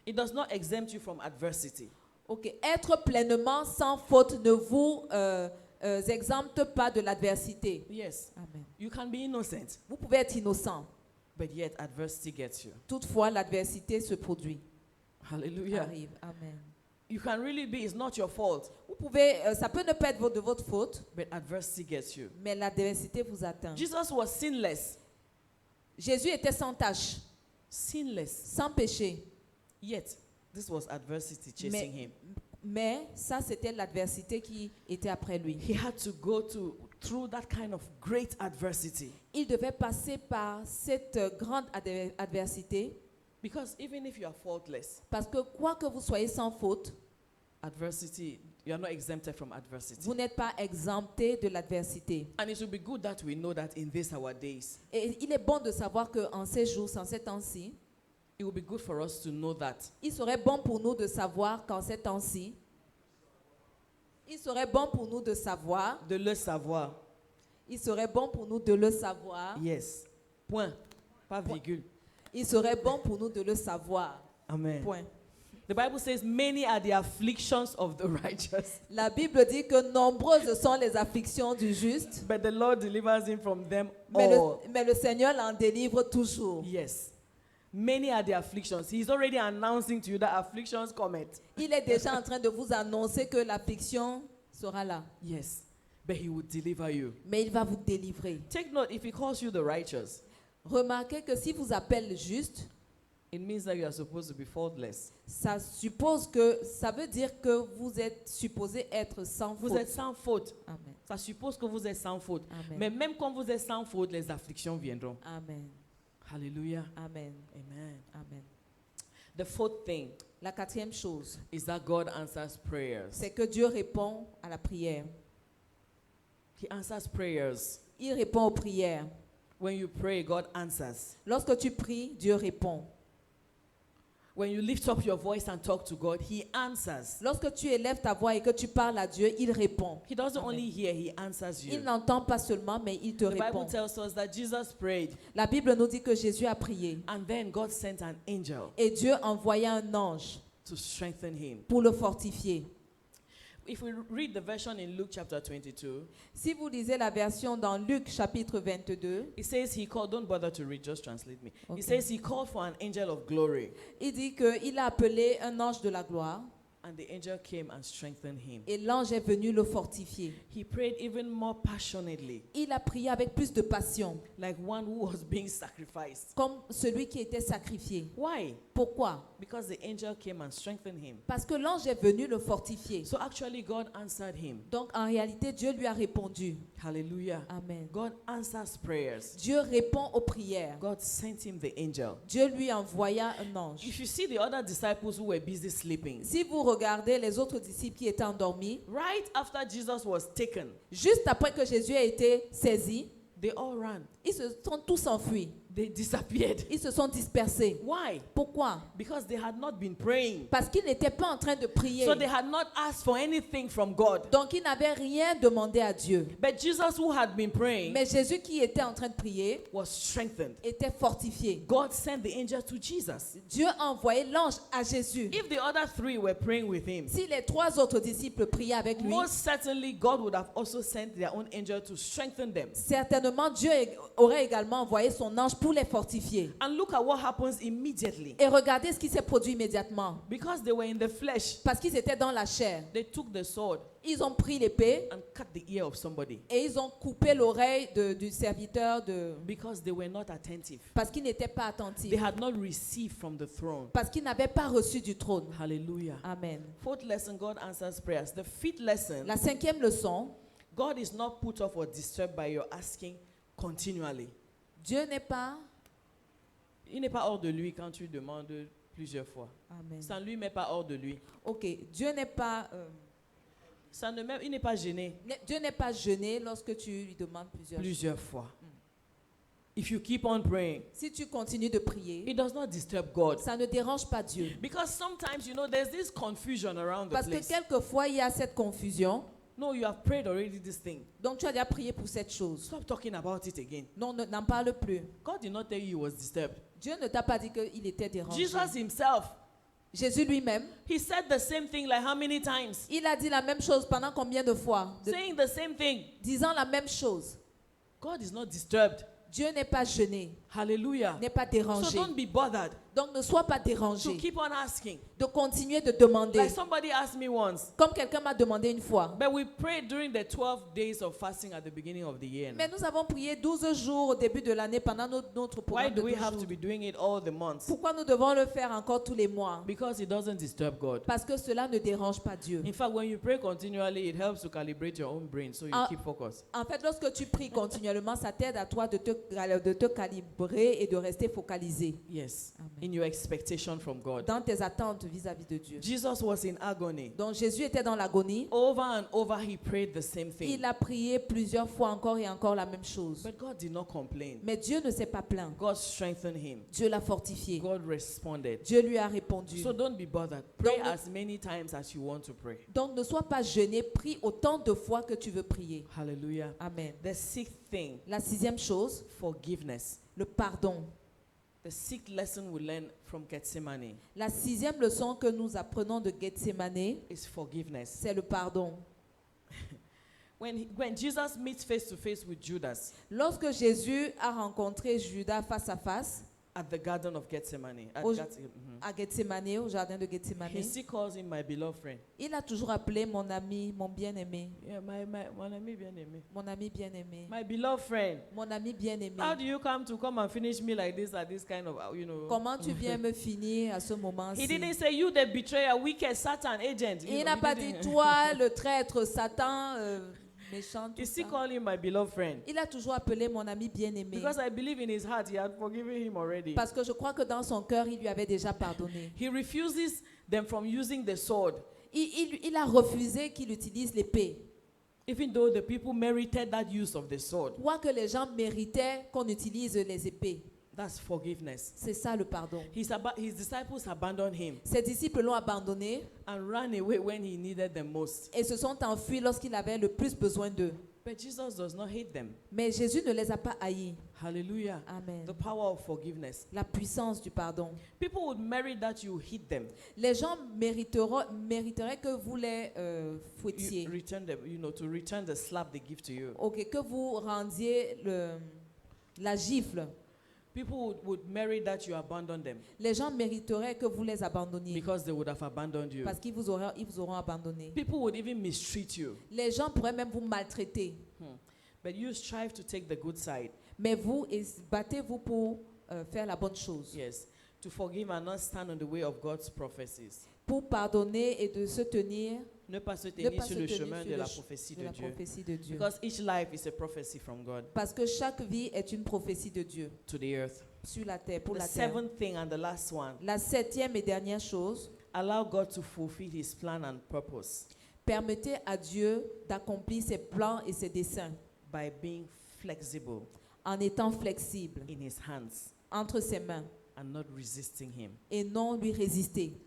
It does not exempt you from adversity. Ok, être pleinement sans faute ne vous exempte pas de l'adversité. Yes. Amen. You can be innocent, Vous pouvez être innocent. but yet adversity gets you. Toutefois, l'adversité se produit. Hallelujah. Arrive. Amen. You can really be, it's not your fault, Vous pouvez, ça peut ne pas être de votre faute, but adversity gets you. mais l'adversité vous atteint. Jesus was sinless. Jésus était sans tache, Sinless. sans péché. Yet, this was adversity chasing him. Mais ça, c'était l'adversité qui était après lui. He had to go through that kind of great adversity. Il devait passer par cette grande adversité, Because even if you are faultless, parce que quoi que vous soyez sans faute, adversity, you are not exempted from adversity. vous n'êtes pas exempté de l'adversité. And it would be good that we know that in these our days. Et il est bon de savoir qu'en ces jours, en ces temps-ci, It would be good for us to know that. il serait bon pour nous de savoir qu'en ces temps-ci, il serait bon pour nous de savoir, De le savoir. il serait bon pour nous de le savoir, Yes. Point. Pas virgule. il serait bon pour nous de le savoir. Amen. Point. The Bible says, many are the afflictions of the righteous, La Bible dit que nombreuses sont les afflictions du juste, but the Lord delivers him from them mais all. le Seigneur l'en délivre toujours. Yes. Many are the afflictions. He's already announcing to you that afflictions come. Il est déjà en train de vous annoncer que l'affliction sera là, Yes. But he will deliver you. mais il va vous délivrer. Take note, if he calls you the righteous, Remarquez que si vous appelle juste, it means that you are supposed to be faultless. ça veut dire que vous êtes supposé être sans Vous faute. êtes sans faute. Amen. Ça suppose que vous êtes sans faute. Amen. Mais même quand vous êtes sans faute, les afflictions viendront. Amen. Hallelujah. Amen. Amen. Amen. The fourth thing La quatrième chose, is that God answers prayers. c'est que Dieu répond à la prière. He answers prayers. Il répond aux prières. When you pray, God answers. Lorsque tu pries, Dieu répond. When you lift up your voice and talk to God, He answers. Lorsque tu élèves ta voix et que tu parles à Dieu, il répond. He doesn't Amen. only hear, He answers Il you. n'entend pas seulement, mais il te The Bible répond. tells us that Jesus prayed, La Bible nous dit que Jésus a prié and then God sent an angel et Dieu envoya un ange to strengthen him. pour le fortifier. If we read the version in Luke chapter 22, Si vous lisez la version dans Luc chapitre 22, it says he called, don't bother to read, just translate me. Okay. It says he called for an angel of glory, il dit qu'il a appelé un ange de la gloire and the angel came and strengthened him. et l'ange est venu le fortifier. He prayed even more passionately, Il a prié avec plus de passion, like one who was being sacrificed. comme celui qui était sacrifié. Why? Pourquoi? Because the angel came and strengthened him. Parce que l'ange est venu le fortifier. So actually, God answered him. Donc en réalité, Dieu lui a répondu. Hallelujah. Amen. God answers prayers. Dieu répond aux prières. God sent him the angel. Dieu lui envoya un ange. If you see the other disciples who were busy sleeping, Si vous regardez les autres disciples qui étaient endormis, right after Jesus was taken, juste après que Jésus a été saisi, they all ran. ils se sont tous enfuis. They disappeared. Ils se sont dispersés. Why? Pourquoi? Because they had not been praying. Parce qu'ils n'étaient pas en train de prier. So they had not asked for anything from God. Donc ils n'avaient rien demandé à Dieu. But Jesus, who had been praying, Mais Jésus qui était en train de prier was strengthened. était fortifié. God sent the angel to Jesus. Dieu a envoyé l'ange à Jésus. If the other three were praying with him, Si les trois autres disciples priaient avec lui, most certainly God would have also sent their own angel to strengthen them. certainement Dieu aurait également envoyé son ange pour les fortifier. And look at what happens immediately. Et regardez ce qui s'est produit immédiatement. Because they were in the flesh, Parce qu'ils étaient dans la chair. they took the sword Ils ont pris l'épée and cut the ear of somebody et ils ont coupé l'oreille du serviteur because they were not attentive. parce qu'il n'était pas They attentif. had not received from the throne. Parce qu'il n'avait pas reçu du trône. Hallelujah. Amen. Fourth lesson, God answers prayers. The fifth lesson, La cinquième leçon, God is not put off or disturbed by your asking continually. Dieu n'est pas... Il n'est pas hors de lui quand tu demandes plusieurs fois. Amen. Ça ne lui met pas hors de lui. Ok, Dieu n'est pas... Il n'est pas gêné Dieu n'est pas gêné lorsque tu lui demandes plusieurs fois. If you keep on praying, Si tu continues de prier, it does not disturb God. ça ne dérange pas Dieu. Because sometimes, there's this confusion around the Parce que place. quelquefois, il y a cette confusion. No, you have prayed already this thing. Donc, tu as déjà prié pour cette chose. Stop talking about it again. Non, n'en parle plus. God did not tell you he was disturbed. Dieu ne t'a pas dit qu'il était dérangé. Jesus himself, Jésus lui-même, he said the same thing like how many times? il a dit la même chose pendant combien de fois? Saying the same thing. Disant la même chose. God is not disturbed. Dieu n'est pas gêné, Hallelujah. n'est pas So dérangé. don't be bothered Donc ne sois pas to dérangé keep on asking. de continuer de demander. Like somebody asked me once, Comme quelqu'un m'a demandé une fois. but we prayed during the 12 days of fasting at the beginning of the year. Mais nous avons prié 12 jours au début de l'année pendant notre Why programme de do we 12 have jours. to be doing it all the months? Pourquoi nous devons le faire encore tous les mois? Because it doesn't disturb God. Parce que cela ne dérange pas Dieu. In fact, when you pray continually, it helps to calibrate your own brain so you keep focus. En fait, lorsque tu pries continuellement, ça t'aide à toi de te calibrer et de rester focalisé. Yes. Amen. In your expectation from God. Dans tes attentes vis-à-vis de Dieu. Jesus was in agony. Donc Jésus était dans l'agonie. Over and over, he prayed the same thing. Il a prié plusieurs fois encore et encore la même chose. But God did not complain. Mais Dieu ne s'est pas plaint. God strengthened him. Dieu l'a fortifié. God responded. Dieu lui a répondu. So don't be bothered. Pray Donc, as many times as you want to pray. Donc ne sois pas gêné, prie autant de fois que tu veux prier. Hallelujah. Amen. The sixth thing, La sixième chose, forgiveness. le pardon. The sixth lesson we learn from Gethsemane La sixième leçon que nous apprenons de Gethsemane, is forgiveness. c'est le pardon. When Jesus meets face to face with Judas Lorsque Jésus a rencontré Judas face à face at the Garden of Gethsemane, à Gethsemane, au jardin de Gethsemane, he still calls him my beloved friend. il a toujours appelé mon ami, mon bien-aimé, Yeah, mon ami bien-aimé. mon ami bien-aimé, My beloved friend. mon ami bien-aimé. How do you come and finish me like this at this kind of, Comment tu viens me finir à ce moment-ci? He didn't say you the betrayer, wicked Satan agent. Il n'a pas dit toi, le traître, Satan, méchant, tout He still ça. called him my beloved friend. Il a toujours appelé mon ami bien-aimé. Because I believe in his heart he had forgiven him already. Parce que je crois que dans son cœur, il lui avait déjà pardonné. He refuses them from using the sword, Il a refusé qu'il utilise l'épée. even though the people merited that use of the sword. Quoi que les gens méritaient qu'on utilise les épées. That's forgiveness. C'est ça le pardon. His disciples abandoned him Ses disciples l'ont abandonné and ran away when he needed them most. et se sont enfuis lorsqu'il avait le plus besoin d'eux. But Jesus does not hate them. Mais Jésus ne les a pas haïs. Hallelujah. Amen. The power of forgiveness. La puissance du pardon. People would merit that you hit them. Les gens mériteraient que vous les You fouettiez. return them, to return the slap they give to you. Ok, que vous rendiez la gifle. People would merit that you abandon them Les gens mériteraient que vous les abandonniez because they would have abandoned you. parce qu'ils vous auront abandonné. People would even mistreat you. Les gens pourraient même vous maltraiter. But you strive to take the good side. Mais vous, battez-vous pour faire la bonne chose. Yes. To forgive and not stand on the way of God's prophecies. Pour pardonner et de se tenir, Ne pas se ne tenir pas sur se le tenir chemin sur de le la ch- prophétie de de la Dieu. prophétie de Dieu. Because each life is a prophecy from God Parce que chaque vie est une prophétie de Dieu to the earth. sur la terre, pour The la terre. seventh thing and the last one, La septième et dernière chose, allow God to fulfill his plan and purpose permettez à Dieu d'accomplir ses plans et ses desseins by being flexible en étant flexible in his hands entre ses mains and not resisting him. et non lui résister.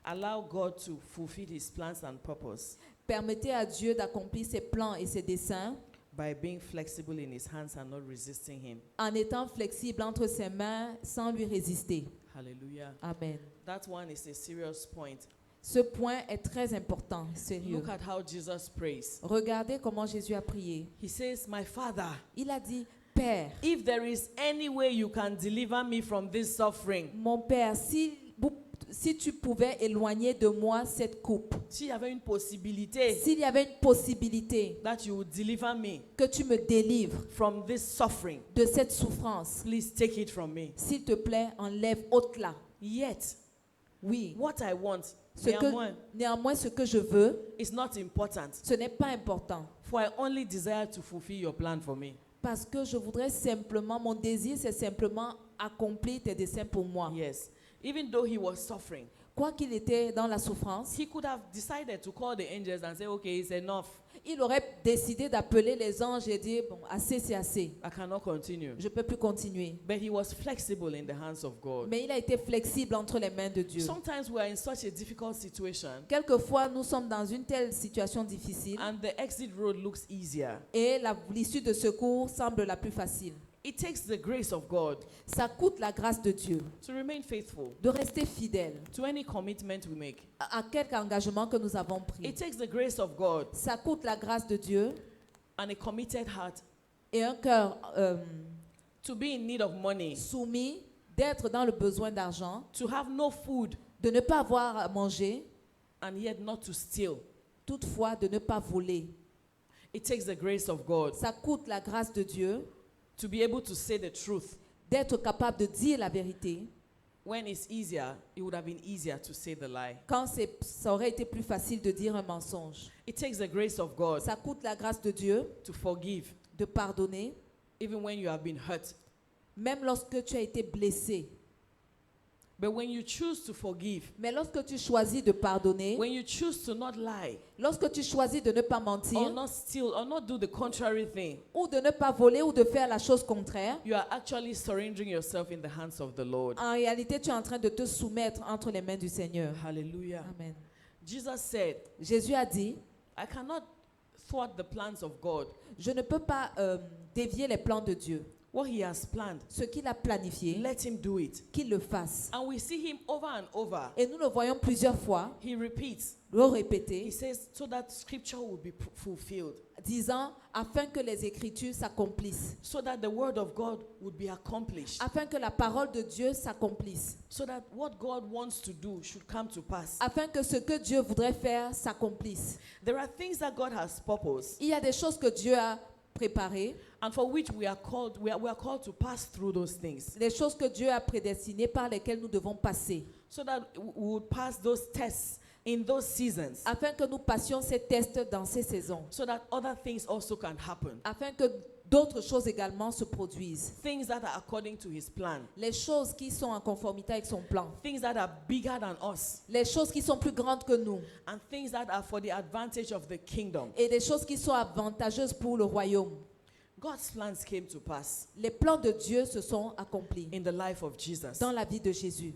Allow God to fulfill his plans and purpose Permettez à Dieu d'accomplir ses plans et ses desseins by being flexible in his hands and not resisting him. en étant flexible entre ses mains sans lui résister. Hallelujah. Amen. That one is a serious point. Ce point est très important, sérieux. Look at how Jesus prays. Regardez comment Jésus a prié. He says, my Father, Il a dit, Père, if there is any way you can deliver me from this suffering, mon Père, si tu pouvais éloigner de moi cette coupe, s'il y avait une possibilité s'il y avait une possibilité that you would deliver me que tu me délivres from this suffering, de cette souffrance, please take it from me. s'il te plaît, enlève, ôte-la. Yet, Oui. what I want, Néanmoins, ce que je veux, is not important, ce n'est pas important. for I only desire to fulfill your plan for me. Parce que je voudrais simplement, mon désir, c'est simplement accomplir tes desseins pour moi. Yes. Even though he was suffering, Quoi qu'il était dans la souffrance, he could have decided to call the angels and say, okay, it's enough. il aurait décidé d'appeler les anges et dire, bon, assez, c'est assez. I cannot continue. Je ne peux plus continuer. But he was flexible in the hands of God. Mais il a été flexible entre les mains de Dieu. Sometimes we are in such a difficult situation Quelquefois, nous sommes dans une telle situation difficile and the exit road looks easier. et l'issue de secours semble la plus facile. It takes the grace of God Ça coûte la grâce de Dieu to remain faithful de rester fidèle to any commitment we make. à quelque engagement que nous avons pris. It takes the grace of God Ça coûte la grâce de Dieu and a committed heart et un cœur to be in need of money, soumis, d'être dans le besoin d'argent, to have no food, de ne pas avoir à manger, and yet not to steal. toutefois de ne pas voler. It takes the grace of God Ça coûte la grâce de Dieu to be able to say the truth. d'être capable de dire la vérité. When it's easier, it would have been easier to say the lie. Quand ça aurait été plus facile de dire un mensonge. It takes the grace of God Ça coûte la grâce de Dieu to forgive, de pardonner, even when you have been hurt. même lorsque tu as été blessé. But when you choose to forgive, Mais lorsque tu choisis de pardonner, when you choose to not lie, lorsque tu choisis de ne pas or mentir, not steal, or not do the contrary thing, ou de ne pas voler, ou de faire la chose contraire, you are actually surrendering yourself in the hands of the Lord. en réalité, tu es en train de te soumettre entre les mains du Seigneur. Hallelujah. Amen. Jesus said, Jésus a dit, I cannot thwart the plans of God. je ne peux pas dévier les plans de Dieu. What he has planned, Ce qu'il a planifié, let him do it. qu'il le fasse. And we see him over and over. Et nous le voyons plusieurs fois, He repeats. le He répéter, says, so that scripture will be fulfilled. disant, afin que les Écritures s'accomplissent, So that the word of God would be accomplished. afin que la parole de Dieu s'accomplisse, So that what God wants to do should come to pass. afin que ce que Dieu voudrait faire s'accomplisse. There are things that God has purposed Il y a des choses que Dieu a préparées, and for which we are called to pass through those things. des choses que Dieu a prédestinées par lesquelles nous devons passer, So that we would pass those tests in those seasons. afin que nous passions ces tests dans ces saisons, So that other things also can happen. afin que d'autres choses également se produisent. Things that are according to his plan. Les choses qui sont en conformité avec son plan, Things that are bigger than us. les choses qui sont plus grandes que nous, And things that are for the advantage of the kingdom. et des choses qui sont avantageuses pour le royaume. God's plans came to pass Les plans de Dieu se sont accomplis in the life of Jesus. dans la vie de Jésus.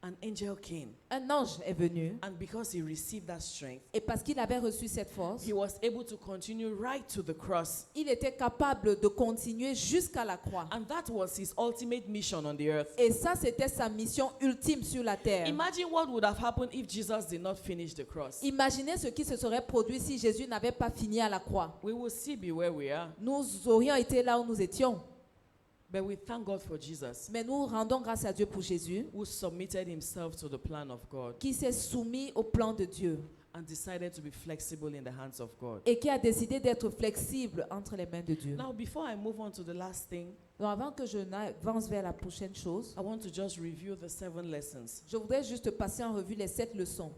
An angel came, Un ange est venu, and because he received that strength, et parce qu'il avait reçu cette force, he was able to continue right to the cross. il était capable de continuer jusqu'à la croix. And that was his ultimate mission on the earth. Et ça, c'était sa mission ultime sur la terre. Imagine what would have happened if Jesus did not finish the cross. Imaginez ce qui se serait produit si Jésus n'avait pas fini à la croix. We will still be where we are. Nous aurions été là où nous étions. But we thank God for Jesus, Mais nous rendons grâce à Dieu pour Jésus, who submitted himself to the plan of God qui s'est soumis au plan de Dieu and decided to be flexible in the hands of God. et qui a décidé d'être flexible entre les mains de Dieu. Now, before I move on to the last thing, Donc avant que je n'avance vers la prochaine chose, I want to just review the 7 lessons. je voudrais juste passer en revue les 7 leçons.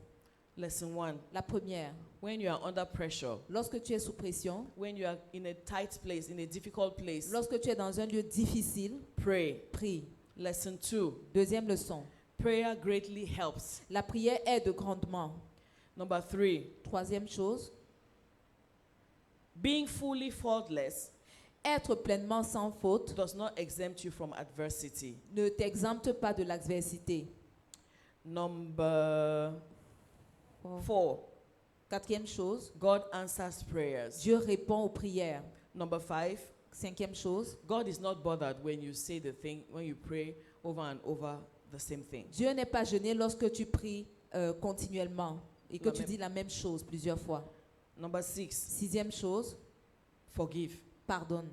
Lesson 1, La première, when you are under pressure, lorsque tu es sous pression, when you are in a tight place, in a difficult place, lorsque tu es dans un lieu difficile, pray. prie. Lesson 2, Deuxième leçon, prayer greatly helps. la prière aide grandement. Number 3, Troisième chose, being fully faultless être pleinement sans faute does not exempt you from adversity. ne t'exempte pas de l'adversité. Number 4, Quatrième chose, God answers prayers. Dieu répond aux prières. Number 5, Cinquième chose, God is not bothered when you say the thing, when you pray over and over the same thing. Dieu n'est pas gêné lorsque tu pries continuellement et que La tu même. dis la même chose plusieurs fois. Number 6, Sixième chose, forgive. pardonne.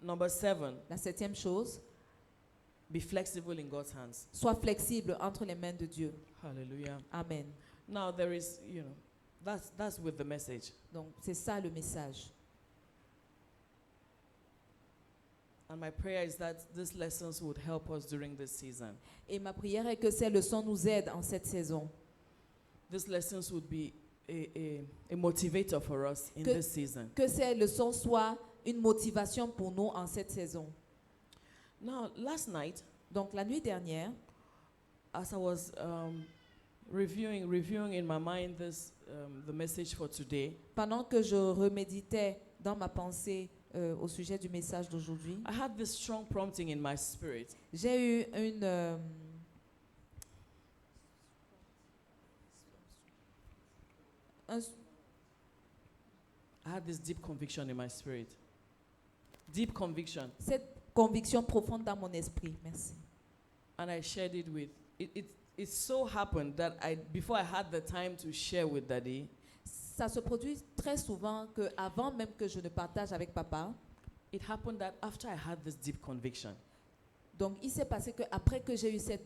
Number 7, La septième chose, be flexible in God's hands. sois flexible entre les mains de Dieu. Hallelujah. Amen. Now there is, that's with the message. Donc c'est ça le message. And my prayer is that these lessons would help us during this season. Et ma prière est que ces leçons nous aident en cette saison. These lessons would be a motivator for us in Que- this season. Que ces leçons soient une motivation pour nous en cette saison. Now, last night, Donc la nuit dernière, as I was reviewing in my mind the message for today, pendant que je reméditais dans ma pensée au sujet du message d'aujourd'hui, I had this strong prompting in my spirit. j'ai eu I had this deep conviction in my spirit. Deep conviction. cette conviction profonde dans mon esprit. Merci. And I shared it with, it so happened that before I had the time to share with Daddy, Ça se produit très souvent que avant même que je ne partage avec papa, it happened that after I had this deep conviction, donc il s'est passé que après que j'ai eu cette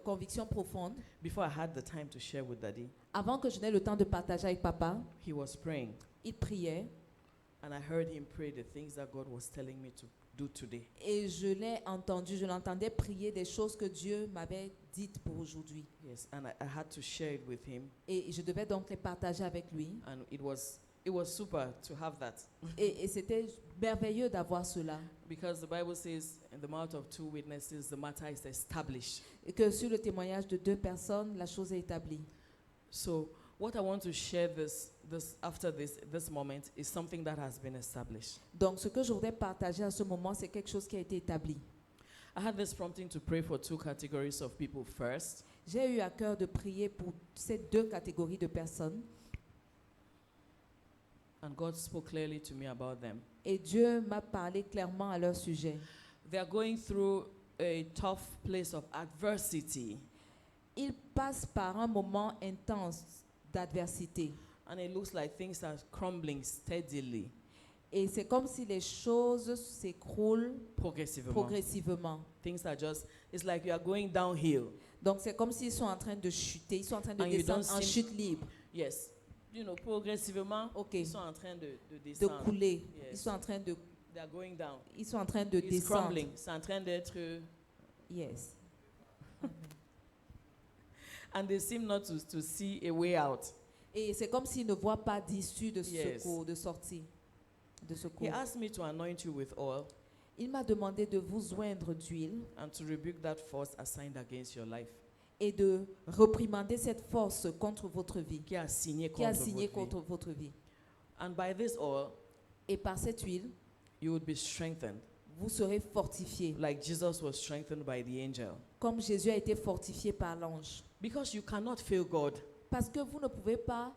conviction profonde, before I had the time to share with Daddy, avant que je n'ai le temps de partager avec papa, he was praying. il priait And I heard him pray the things that God was telling me to do today. et je l'entendais prier des choses que Dieu m'avait dites pour aujourd'hui. Yes, and I had to share it with him. Et je devais donc les partager avec lui. And it was super to have that. Et c'était merveilleux d'avoir cela. Because the Bible says, in the mouth of two witnesses, the matter is established. Et que sur le témoignage de 2 personnes, la chose est établie. So what I want to share after this moment is something that has been established. Donc ce que je voudrais partager à ce moment, c'est quelque chose qui a été établi. I had this prompting to pray for 2 categories of people first. J'ai eu à cœur de prier pour ces 2 catégories de personnes. And God spoke clearly to me about them. Et Dieu m'a parlé clairement à leur sujet. They are going through a tough place of adversity. Ils passent par un moment intense d'adversité. And it looks like things are crumbling steadily, Et c'est comme si les choses s'écroulent progressivement. Things are it's like you are going downhill. Donc c'est comme s'ils sont en train de chuter, ils sont en train de And you descendre don't en seem- chute libre, Yes. Progressivement, Ok. ils sont en train de de descendre. couler. Yes. Ils sont en train de, They are going down. It's descendre. Crumbling. C'est en train d'être... Yes. And they seem not to see a way out. Et c'est comme s'ils ne voient pas d'issue de Yes. secours, de sortie, de He secours. asked me to anoint you with oil Il m'a demandé de vous oindre d'huile and to rebuke that force assigned against your life. et de réprimander cette force contre votre vie, Qui a signé qui a contre signé votre vie. contre votre vie. And by this oil, Et par cette huile, you would be strengthened, vous serez fortifiés, like Jesus was strengthened by the angel. comme Jésus a été fortifié par l'ange. Because you cannot fail God. Parce que vous ne pouvez pas,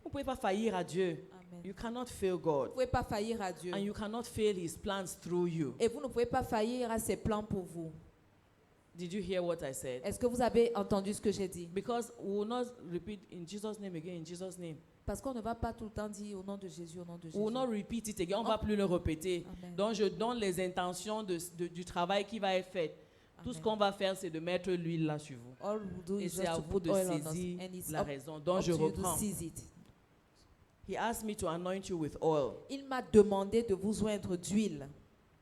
Vous ne pouvez pas faillir à Dieu. Amen. You cannot fail Vous God. ne pouvez pas faillir à Dieu. And you cannot fail His plans through you. Et vous ne pouvez pas faillir à ses plans pour vous. Did you hear what I said? Est-ce que vous avez entendu ce que j'ai dit? Because we will not repeat in Jesus' name again, in Jesus' name. Parce qu'on ne va pas tout le temps dire au nom de Jésus, au nom de Jésus. We will not repeat it again. On ne va plus le répéter. Amen. Donc je donne les intentions du travail qui va être fait. Tout ce Amen. qu'on va faire, c'est de mettre l'huile là sur vous. All we do Et is c'est just à to vous put de oil on us, saisir and it's la up, raison. Donc up je to you to reprends. seize it. He asked me to anoint you with oil. Il m'a demandé de vous oindre d'huile.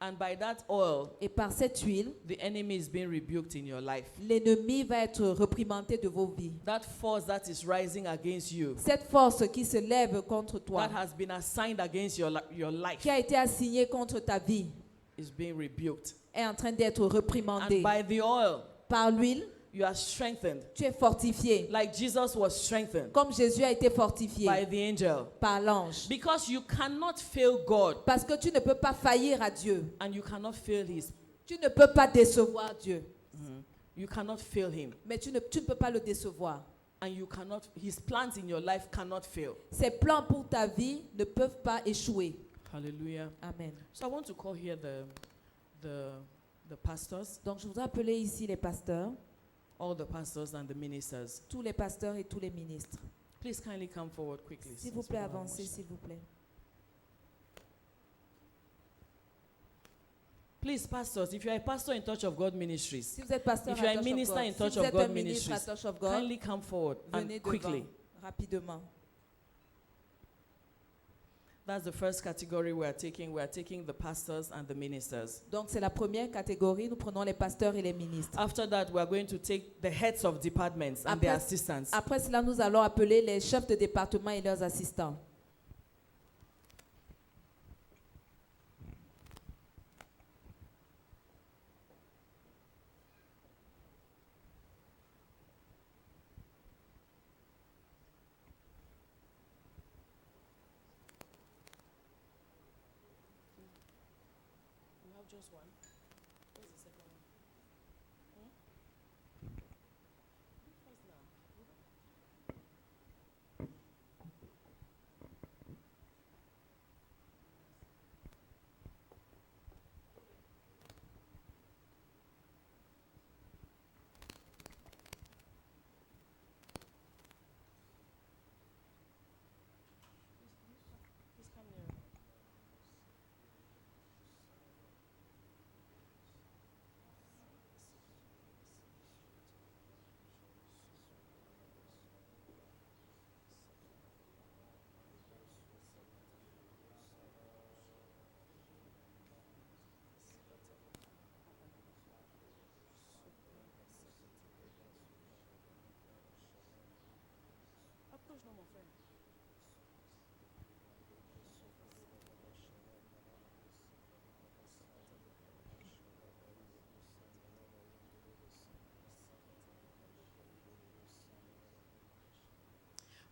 And by that oil, Et par cette huile, the enemy is being rebuked in your life. l'ennemi va être reprimandé de vos vies. That force that is rising against you, Cette force qui se lève contre toi, that has been assigned against your life, qui a été assignée contre ta vie, is being rebuked. est en train d'être And reprimandée. by the oil, Par l'huile, you are strengthened, tu es fortifié, like Jesus was strengthened comme Jésus a été fortifié by the angel. par l'ange. Because you cannot fail God Parce que tu ne peux pas faillir à Dieu. and you cannot fail His. Tu ne peux pas décevoir Dieu. You cannot fail Him, Mais tu ne peux pas le décevoir. and you cannot. His plans in your life cannot fail. Ses plans pour ta vie ne peuvent pas échouer. Hallelujah. Amen. So I want to call here the pastors, Donc je voudrais appeler ici les pasteurs, all the pastors and the ministers. tous les pasteurs et tous les ministres. Please kindly come forward quickly. S'il vous since we plaît, don't have avancez, much. s'il vous plaît. Please, pastors, if you are a pastor in Touch of God Ministries, Si vous êtes pasteur If you are à a Touch of minister God, in si Touch vous of êtes God un ministre à Ministries, Touch of God, kindly come forward venez and devant quickly. rapidement. That's the first category we are taking. We are taking the pastors and the ministers. Donc c'est la première catégorie, nous prenons les pasteurs et les ministres. After that, we are going to take the heads of departments and their Après- assistants. Après cela, nous allons appeler les chefs de département et leurs assistants. We have just one. Where's the second one? What's now?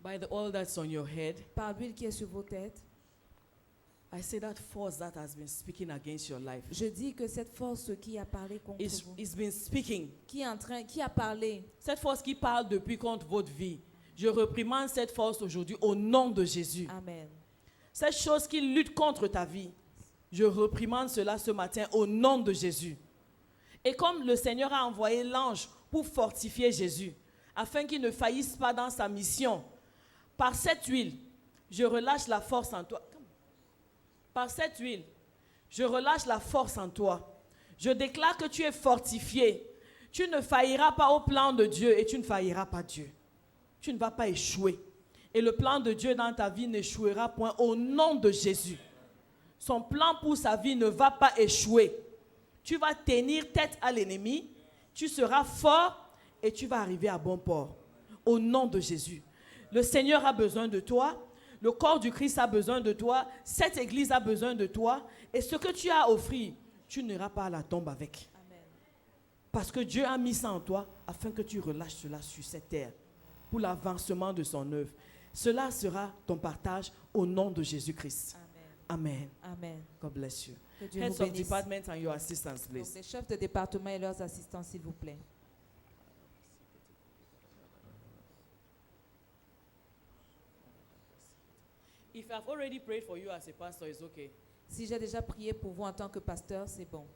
By the oil that's on your head, Par l'huile qui est sur vos têtes, I say that force that has been speaking against your life. je dis que cette force qui a parlé contre vous, It's been speaking. qui a parlé, Cette force qui parle depuis contre votre vie. Je reprimande cette force aujourd'hui au nom de Jésus. Amen. Cette chose qui lutte contre ta vie, je reprimande cela ce matin au nom de Jésus. Et comme le Seigneur a envoyé l'ange pour fortifier Jésus, afin qu'il ne faillisse pas dans sa mission, par cette huile, je relâche la force en toi. Par cette huile, je relâche la force en toi. Je déclare que tu es fortifié. Tu ne failliras pas au plan de Dieu et tu ne failliras pas Dieu. Tu ne vas pas échouer. Et le plan de Dieu dans ta vie n'échouera point au nom de Jésus. Son plan pour sa vie ne va pas échouer. Tu vas tenir tête à l'ennemi, tu seras fort et tu vas arriver à bon port. Au nom de Jésus. Le Seigneur a besoin de toi. Le corps du Christ a besoin de toi. Cette église a besoin de toi. Et ce que tu as à offrir, tu n'iras pas à la tombe avec. Amen. Parce que Dieu a mis ça en toi afin que tu relâches cela sur cette terre pour l'avancement de son œuvre. Cela sera ton partage au nom de Jésus-Christ. Amen. Amen. Amen. God bless you. Que Dieu Heads vous of bénisse. department and your assistants, Donc, please. les chefs de département et leurs assistants, s'il vous plaît. If I've already prayed for you as a pastor, it's okay. Si j'ai déjà prié pour vous en tant que pasteur, c'est bon.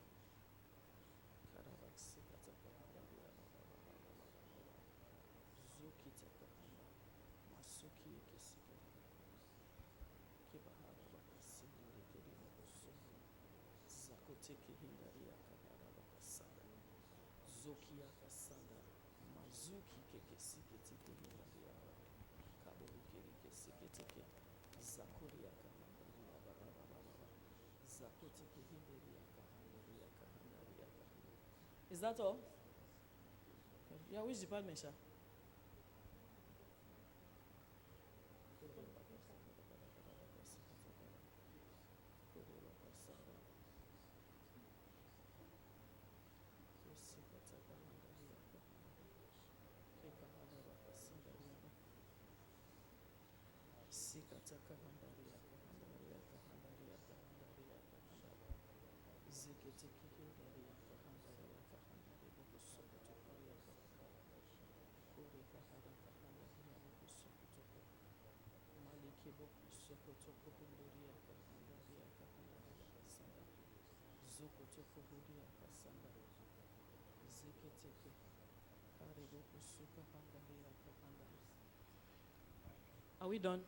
Is that all? Yeah, which department, Sha? Are we done?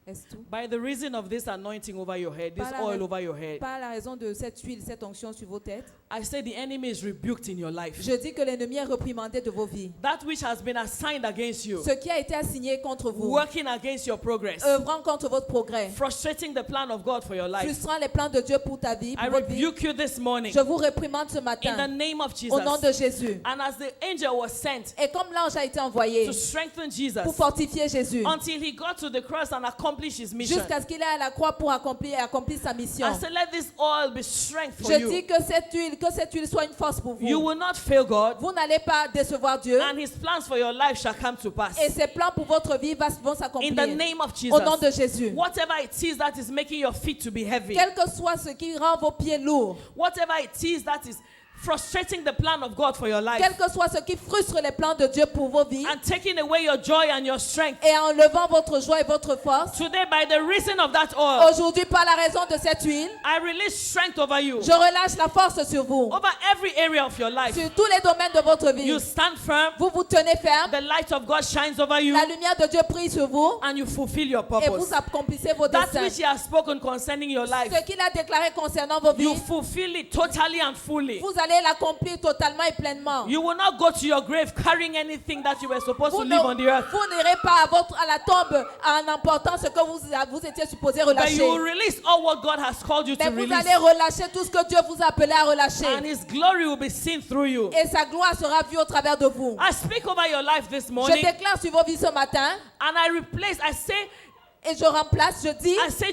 Est-ce tout? By the reason of this anointing over your head, this Par la oil rais- over your head, Par la raison de cette huile, cette onction sur vos têtes, I say the enemy is rebuked in your life. je dis que l'ennemi est reprimandé de vos vies. That which has been assigned against you, Ce qui a été assigné contre vous, working against your progress, œuvrant contre votre progrès, frustrating the plan of God for your life. frustrant les plans de Dieu pour ta vie, I pour votre vie, rebuke you this morning je vous réprimande ce in the matin name of au nom de Jesus. Jésus. And as the angel was sent Et comme l'ange a été envoyé to strengthen Jesus pour fortifier Jésus, until he got to the cross and accomplished his mission, jusqu'à ce qu'il ait à la croix pour accomplir sa mission, I said, let this oil be strength for je you. dis que cette huile soit une force pour You vous. will not fail God, Vous n'allez pas décevoir Dieu and his plans for your life shall come to pass. et ses plans pour votre vie vont In s'accomplir the name of au nom de Jesus. Jésus. Whatever it is that is making your feet to be heavy, Quel que soit ce qui rend vos pieds lourds, whatever it is that is frustrating the plan of God for your life, quel que soit ce qui frustre les plans de Dieu pour vos vies, and taking away your joy and your strength, et enlevant votre joie et votre force, today by the reason of that oil, aujourd'hui par la raison de cette huile, I release strength over you, je relâche la force sur vous, over every area of your life. sur tous les domaines de votre vie. You stand firm, Vous vous tenez ferme, the light of God shines over you, la lumière de Dieu brille sur vous and you fulfill your et vous purpose. accomplissez vos That desseins. which He has spoken concerning your life, Ce qu'il a déclaré concernant vos vies, you fulfill it totally and fully. vous allez l'accomplir totalement et pleinement. You will not go to your grave carrying anything that you were supposed to Vous leave on the earth. n'irez pas à la tombe en emportant ce que vous étiez supposé But relâcher. you will release all what God has called you Mais to vous release. allez relâcher tout ce que Dieu vous a appelé à relâcher. And His glory will be seen through you. Et sa gloire sera vue au travers de vous. I speak over your life this Je morning. déclare sur vos vies ce matin And I say et je remplace, je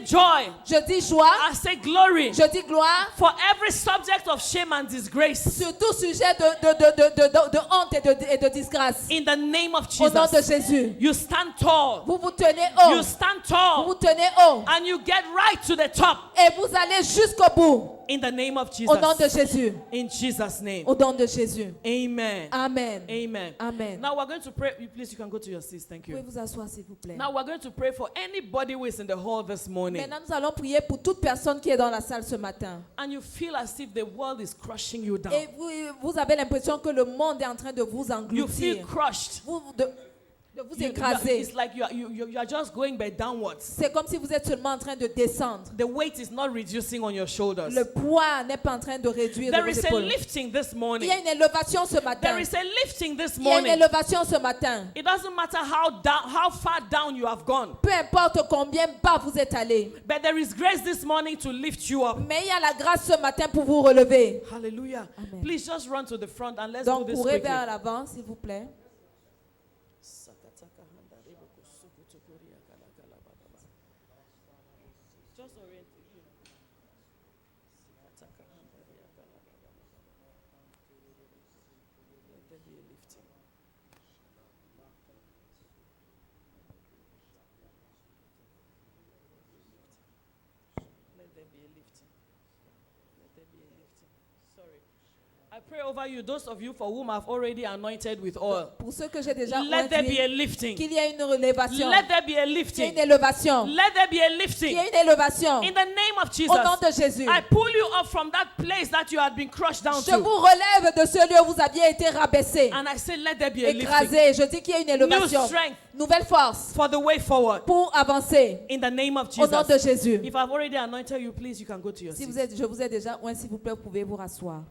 joy. dis joie, I say glory. je dis gloire For every subject of shame and disgrace. sur tout sujet de honte et de disgrâce. In the name of Au nom de Jesus. Jésus. You stand tall. Vous vous tenez haut. You stand Vous tall. vous tenez haut. And you get right to the top. Et vous allez jusqu'au bout. In the name of Au nom de Jesus. Jésus. In Jesus' name. Au nom de Jésus. Amen. Amen. Amen. Amen. Now we're going to pray. Please, you can go to your seats. Thank Vous pouvez you. vous asseoir s'il vous plaît. Now we're going to pray for anybody who is in the hall this morning. Maintenant, nous allons prier pour toute personne qui est dans la salle ce matin. And you feel as if the world is crushing you down. Et vous avez l'impression que le monde est en train de vous You feel engloutir. crushed. De vous You- écraser. it's like you are just going back downwards. C'est comme si vous êtes seulement en train de descendre. The weight is not reducing on your shoulders. Le poids n'est pas en train de réduire de There vos is a épaules. lifting this Il morning. y a une élévation ce matin. There is a lifting this Il y a une morning. élévation ce matin. It doesn't matter how far down you have gone. Peu importe combien bas vous êtes allé. But there is grace this morning to lift you up. Mais il y a la grâce ce matin pour vous relever. Hallelujah. Amen. Please just run to the front and let's Donc, do this courez quickly. vers l'avant, s'il vous plaît. Just orient you. Let there be a lifting. Let there be a lifting. Let there be a lifting. Sorry. I pray over you, those of you for whom I've already anointed with oil. Pour ceux que j'ai déjà Let there be a conduits, lifting. qu'il y ait une élévation. Let there be a Qu'il y ait lifting. une élévation. Let there be a Qu'il lifting. y ait une élévation. In the name of Jesus. Au nom de Jésus. I pull you up from that place that you had been crushed down Je to. vous relève de ce lieu où vous aviez été rabaissé, And I say, let there be a lifting. écrasé. Je dis qu'il y a une élévation. strength. Nouvelle force For the way forward. pour avancer. In the name of Au nom de Jesus. Jésus. If I've already anointed you, please, you can go to your Si seat. je vous ai déjà oint, s'il vous plaît, vous pouvez vous rasseoir.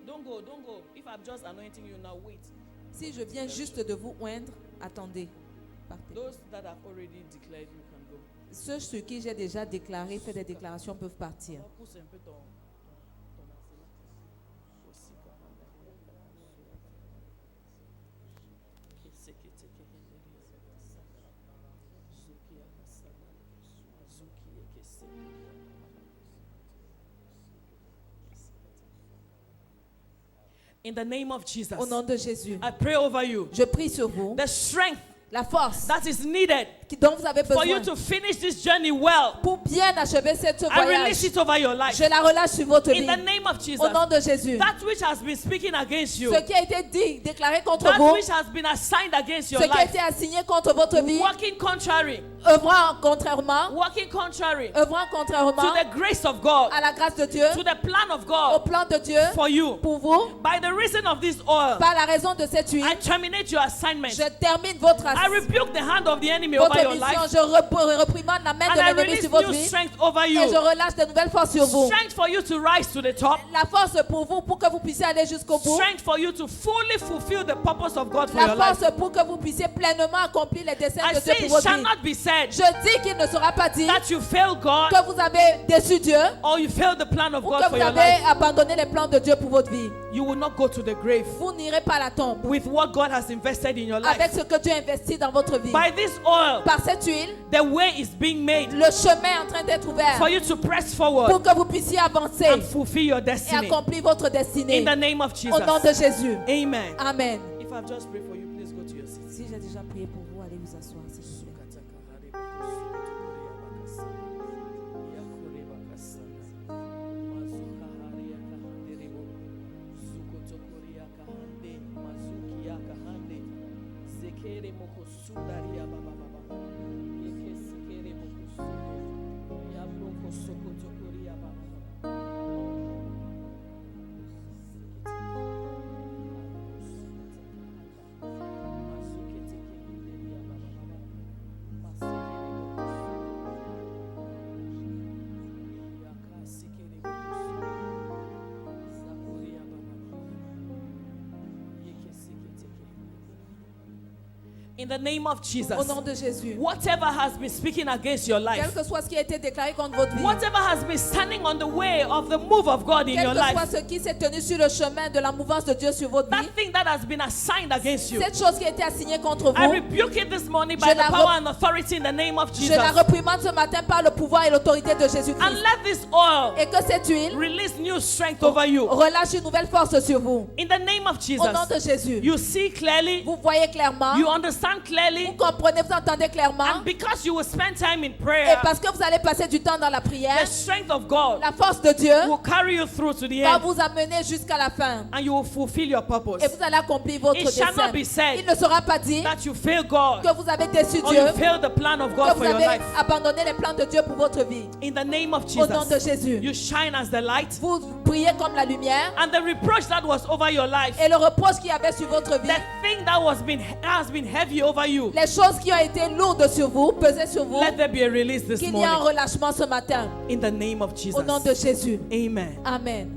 Don't go, don't go. If I'm just anointing you now, wait. Si je viens juste de vous oindre, attendez. Partez. Those that have already declared, you can go. Ceux sur qui j'ai déjà déclaré, fait des déclarations, peuvent partir. Alors, pousse un peu ton enseignement. Aussi, in the name of Jesus, Au nom de Jésus, I pray over you. je prie sur vous. The strength La force that is needed dont vous avez for you besoin to finish this journey well, pour bien achever cette I voyage. release it over your life. Je la relâche sur votre In vie. the name of Jesus, Au nom de Jésus. that which has been speaking against you, Ce qui a été dit, déclaré contre that vous, which has been assigned against your ce qui a life, été assigné contre votre vie, working contrary, œuvrant contrairement, working contrary œuvrant to contrairement the grace of God, à la grâce de Dieu, to the plan of au God plan de Dieu for you. pour vous, By the reason of this oil, par la raison de cette huile, I terminate your assignment. je termine votre, I rebuke the hand of the enemy over votre your mission, life, je reprimande la main and de I l'ennemi release sur votre new vie strength over et je you. relâche de nouvelles forces sur vous. Strength for you to rise to the top. La force pour vous, pour que vous puissiez aller jusqu'au bout. Strength for you to fully fulfill the purpose of God for La your life. force pour que vous puissiez pleinement accomplir les desseins I de Dieu say pour it votre shall vie. not be said Je dis qu'il ne sera pas dit that you fail God que vous avez déçu Dieu or you fail the plan of ou God que for vous your avez life. abandonné les plans de Dieu pour votre vie. You will not go to the grave Vous n'irez pas à la tombe with what God has invested in your avec life. ce que Dieu a investi dans votre vie. By this oil, Par cette huile, the way is being made le chemin est en train d'être ouvert for you to press pour forward que vous puissiez avancer and fulfill your et destiny. accomplir votre destinée. In the name of Au nom de Jesus. Jésus. Amen. Amen. If I've just prayed for you, please go to your seat. Si j'ai déjà prié pour vous, allez vous asseoir, s'il vous plaît. Mazuke In the name of Jesus. Au nom de Jésus. Whatever has been speaking against your Quel life, que soit ce qui a été déclaré contre votre vie, whatever has been standing on the way of the move of God in quel your que soit life, ce qui s'est tenu sur le chemin de la mouvance de Dieu sur votre vie, that thing that has been assigned against you, cette chose qui a été assignée contre I vous, rebuke it this morning by Je the la power and authority in the name of je Jesus. la reprimande ce matin par le pouvoir et l'autorité de And Jésus-Christ. let this oil Et que cette huile release new strength over you. relâche une nouvelle force sur vous. In the name of Au nom de Jesus. Jésus. You see clearly, Vous voyez clairement, you understand vous clearly, comprenez, vous entendez clairement. and because you will spend time in Et prayer, parce que vous allez passer du temps dans la prière, the strength of God la force de Dieu will carry you through to the va end, vous amener jusqu'à la fin. and you will fulfill your purpose. Et vous allez accomplir votre It shall not be dessein. said Il ne sera pas dit that you fail God que vous avez déçu or Dieu, you fail the plan of que God vous for your avez life. abandonné les plans de Dieu pour votre vie. In the name of Au nom de Jesus, Jésus. you shine as the light, Vous brillez comme la lumière. and the reproach that was over your life, Et le reproche qu'il y avait sur votre vie, the thing that has been heavy over you, les choses qui ont été lourdes sur vous, pesées sur vous, let there be a release this qu'il y ait un morning. relâchement ce matin. In the name of Jesus. Au nom de Jésus. Amen. Amen.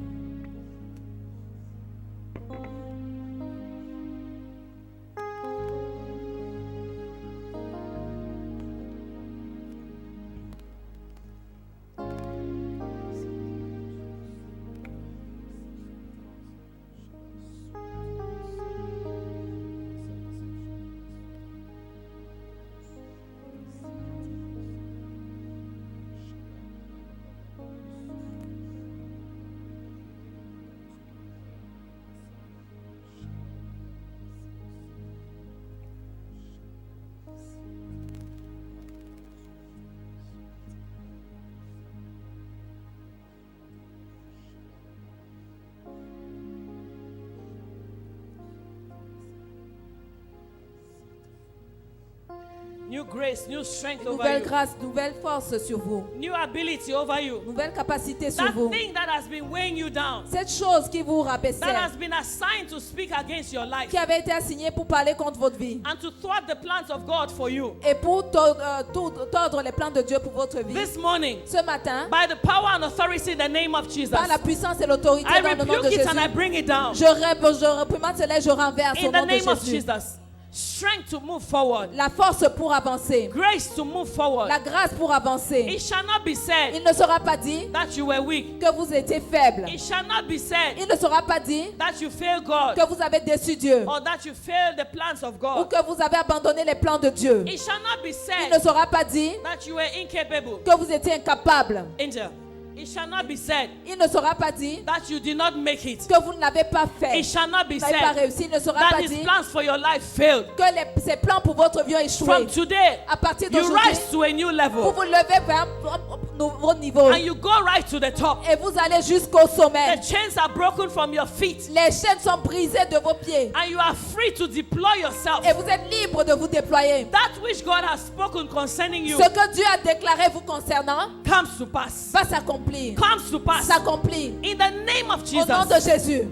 New grace, new strength over Nouvelle you, grâce, nouvelle force sur vous. new ability over you. Nouvelle capacité sur That vous. thing that has been weighing you down, Cette chose qui vous rabaissait, that has been assigned to speak against your life qui avait été assignée pour parler contre votre vie and to thwart the plans of God for you. et pour tordre les plans de Dieu pour votre vie. This morning, Ce matin, by the power and authority in the name of Jesus, par la puissance et l'autorité I dans le nom de rebuke it Jésus, and I bring it down. je reprimande cela et je renverse In au the nom de name of Jésus. Jesus, strength to move forward, La force pour avancer, grace to move forward. la grâce pour avancer. It shall not be said Il ne sera pas dit that you were weak. que vous étiez faible. It shall not be said Il ne sera pas dit that you fail God que vous avez déçu Dieu or that you fail the plans of ou God. que vous avez abandonné les plans de Dieu. It shall not be Il ne said sera pas dit that you were incapable. que vous étiez incapable. Angel, it shall not be said Il ne sera pas dit that you did not make it. que vous ne l'avez pas fait. It shall not be Vous n'avez pas said réussi. Il ne sera that pas his dit plans for your life failed. que ses plans pour votre vie ont échoué. From today, À partir you d'aujourd'hui, rise to a new vous level vous levez vers un nouveau niveau and you go right to the top. et vous allez jusqu'au sommet. The chains are broken from your feet Les chaînes sont brisées de vos pieds and you are free to deploy yourself. et vous êtes libre de vous déployer. That which God has spoken concerning you Ce que Dieu a déclaré vous concernant comes to pass. va s'accomplir. Comes to pass. S'accomplit. In the name of Au nom de Jesus, Jésus.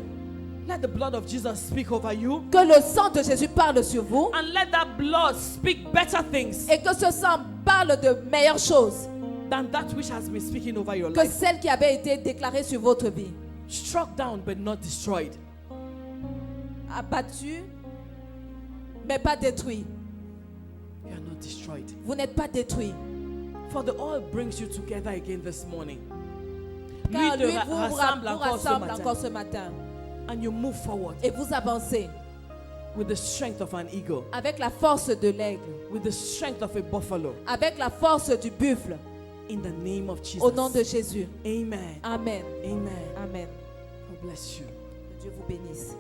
let the blood of Jesus speak over you Que le sang de Jésus parle sur vous and let that blood speak better things et que ce sang parle de meilleures choses than that which has been speaking over your que life. celles qui avaient été déclarées sur votre vie. Struck down but not destroyed. Abattu, mais pas détruit. You are not destroyed. Vous n'êtes pas détruit. For the oil brings you together again this morning. Car Lui lui te vous rassemble encore ce rassemble matin. encore ce matin. And you move forward Et vous avancez with the strength of an eagle, avec la force de l'aigle, with the strength of a buffalo. avec la force du buffle. In the name of Jesus. Au nom de Jésus. Amen. Amen. Amen. Amen. God bless you. Que Dieu vous bénisse.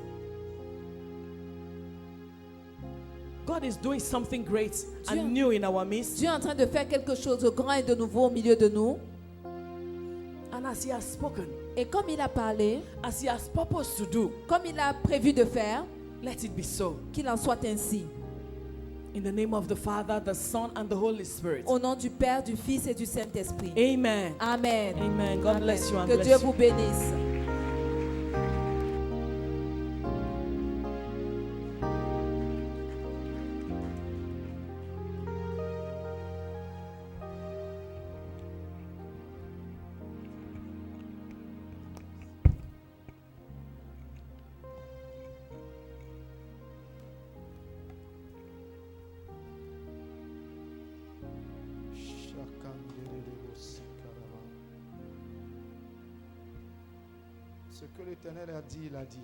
God is doing something great Dieu- and new in our midst. Dieu est en train de faire quelque chose de grand et de nouveau au milieu de nous. And as He has spoken, Et comme il a parlé, as He has purposed to do, comme il a prévu de faire, let it be so. qu'il en soit ainsi. In the name of the Father, the Son, and the Holy Spirit. Au nom du Père, du Fils et du Saint-Esprit. Amen. Amen. Amen. God Amen. bless you and Que bless Dieu you. vous bénisse. Ce que l'Éternel a dit, il a dit.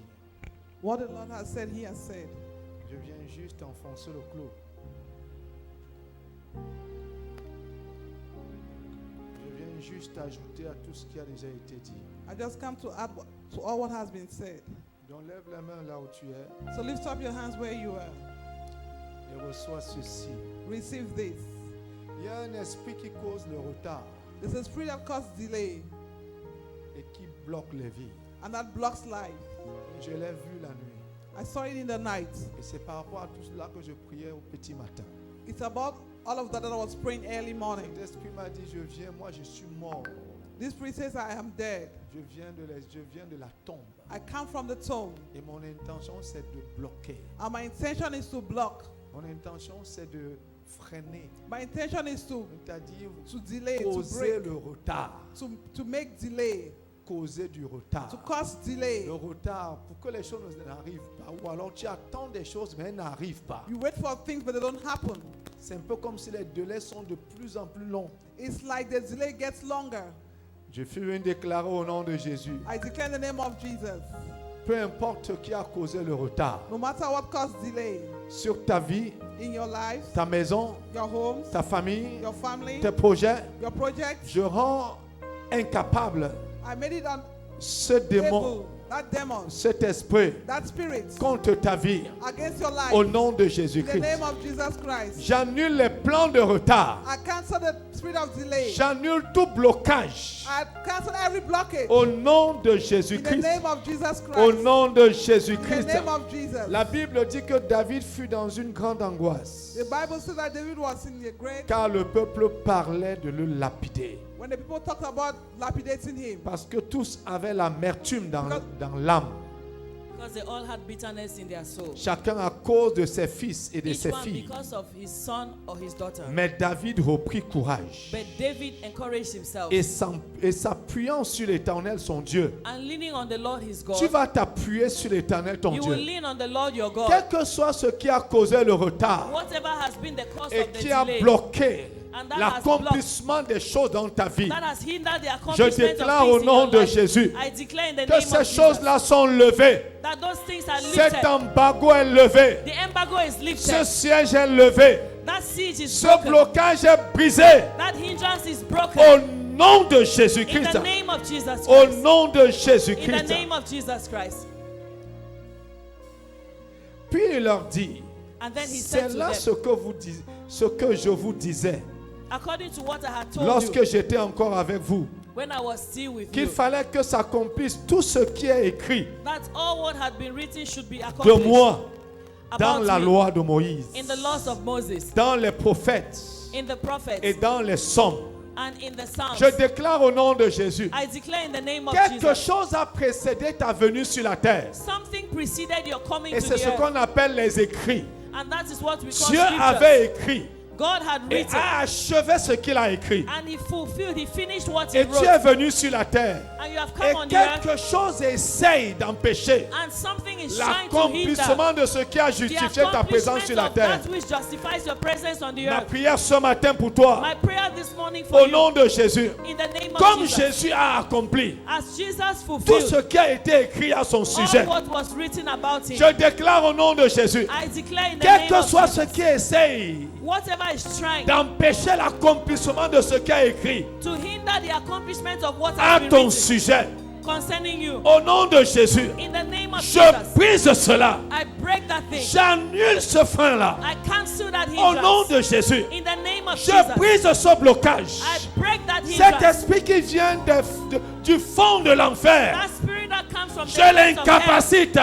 What the Lord has said, He has said. Je viens juste enfoncer le clou. Je viens juste ajouter à tout ce qui a déjà été dit. I just come to add to all what has been said. Donc lève la main là où tu es So lift up your hands where you are. et reçois ceci. Receive this. Il y a un esprit qui cause le retard There's a spirit that causes delay et qui bloque les vies. and that blocks life. Je l'ai vu la nuit. I saw it in the night. Et c'est par rapport à tout cela que je priais au petit matin. It's about all of that I was praying early morning. Cet esprit m'a dit, je viens, moi je suis mort. This spirit says, I am dead. Je viens de la tombe. I come from the tomb. Et mon intention c'est de bloquer. And my intention is to block. Mon intention c'est de freiner. My intention is to C'est-à-dire delay, to causer break, le retard. to make delay, Causer du retard. to cause delay. Le retard pour que les choses n'arrivent pas. Ou alors tu attends des choses mais elles n'arrivent pas. You wait for things, but they don't happen. C'est un peu comme si les délais sont de plus en plus longs. It's like the delay gets longer. Je fus déclaré au nom de Jésus. I declare in the name of Jesus. Peu importe ce qui a causé le retard. No matter what caused delay Sur ta vie, in your life, ta maison, your homes, ta famille, your family, tes projets, your projects, je rends incapable I made it ce démon, unable, that demon, cet esprit that spirit contre ta vie against your life. au nom de In the Jésus-Christ. name of Jesus Christ. J'annule les plans de retard. I cancel the spirit of delay. J'annule tout blocage I cancel every blockage. au nom de In the Jésus-Christ. name of Jesus Christ. Au nom de In the Jésus-Christ. name of Jesus. La Bible dit que David fut dans une grande angoisse The Bible says that David was in the great car le peuple parlait de le lapider. when the people talked about lapidating him. Parce que tous avaient l'amertume dans l'âme. Because they all had bitterness in their soul. Chacun à cause de ses fils et de Each ses one filles. because of his son or his daughter. Mais David reprit courage. But David encouraged himself. Et s'appuyant sur l'Éternel, son Dieu. And leaning on the Lord his God. Tu vas t'appuyer sur l'Éternel, ton You Dieu. will lean on the Lord your God. Quel que soit ce qui a causé le retard Whatever has been the cause et of the qui a delay. bloqué And that l'accomplissement des choses dans ta vie, That has hindered the je accomplishment déclare of au things in nom your de life. Jésus I declare in the que name ces of Jesus choses-là sont levées. that those things are Cet lifted. embargo est levé. The embargo is Ce lifted. siège est levé. That siege is Ce broken. blocage est brisé. That hindrance is broken. Au nom de In Jésus-Christ. the name of Jesus Au Christ. nom de In the Jésus-Christ. name of Jesus Christ. Puis il leur dit, And then he c'est said to là them, ce que je vous disais according to what I had told lorsque you j'étais encore avec vous, when I was still with qu'il you, fallait que s'accomplisse tout ce qui est écrit that all what had been written should be de accomplished moi dans about la me loi de Moïse, in the laws of Moses, dans les prophètes in the prophets, et dans les psaumes. and in the Psalms. Je déclare au nom de Jésus, I declare in the name of quelque Jesus, chose a précédé ta venue sur la terre. something preceded your coming Et to c'est the ce earth, qu'on appelle les écrits. and that is what we call Dieu scriptures. avait écrit God had et written, a achevé ce qu'il a écrit. and he fulfilled, he finished what he Et tu es wrote, venu sur la terre. and you have Et come on the earth, quelque chose essaye d'empêcher and something is trying to hinder l'accomplissement de ce qui a the justifié ta présence sur accomplishment la of terre. that which justifies your presence on the Ma earth. prière ce matin pour toi, My prayer this morning for au you, nom de Jésus, in the name of comme Jesus, Jésus a accompli as Jesus tout fulfilled ce qui a été écrit à son sujet, all what was written about him, je déclare au nom de Jésus, I declare in the quel name que of soit Jesus, ce qui essaye whatever is trying d'empêcher l'accomplissement de ce qui a écrit to hinder the accomplishment of what à has been ton written sujet, concerning you, au nom de Jésus, in the name of je Jesus, brise cela. I break that thing. J'annule ce frein-là. I cancel that Au nom hindrance. de Jésus, In the name of je Jesus, brise ce blocage. I break that Cet hindrance. esprit qui vient du fond de l'enfer, That spirit that comes from the je depths of hell, l'incapacite.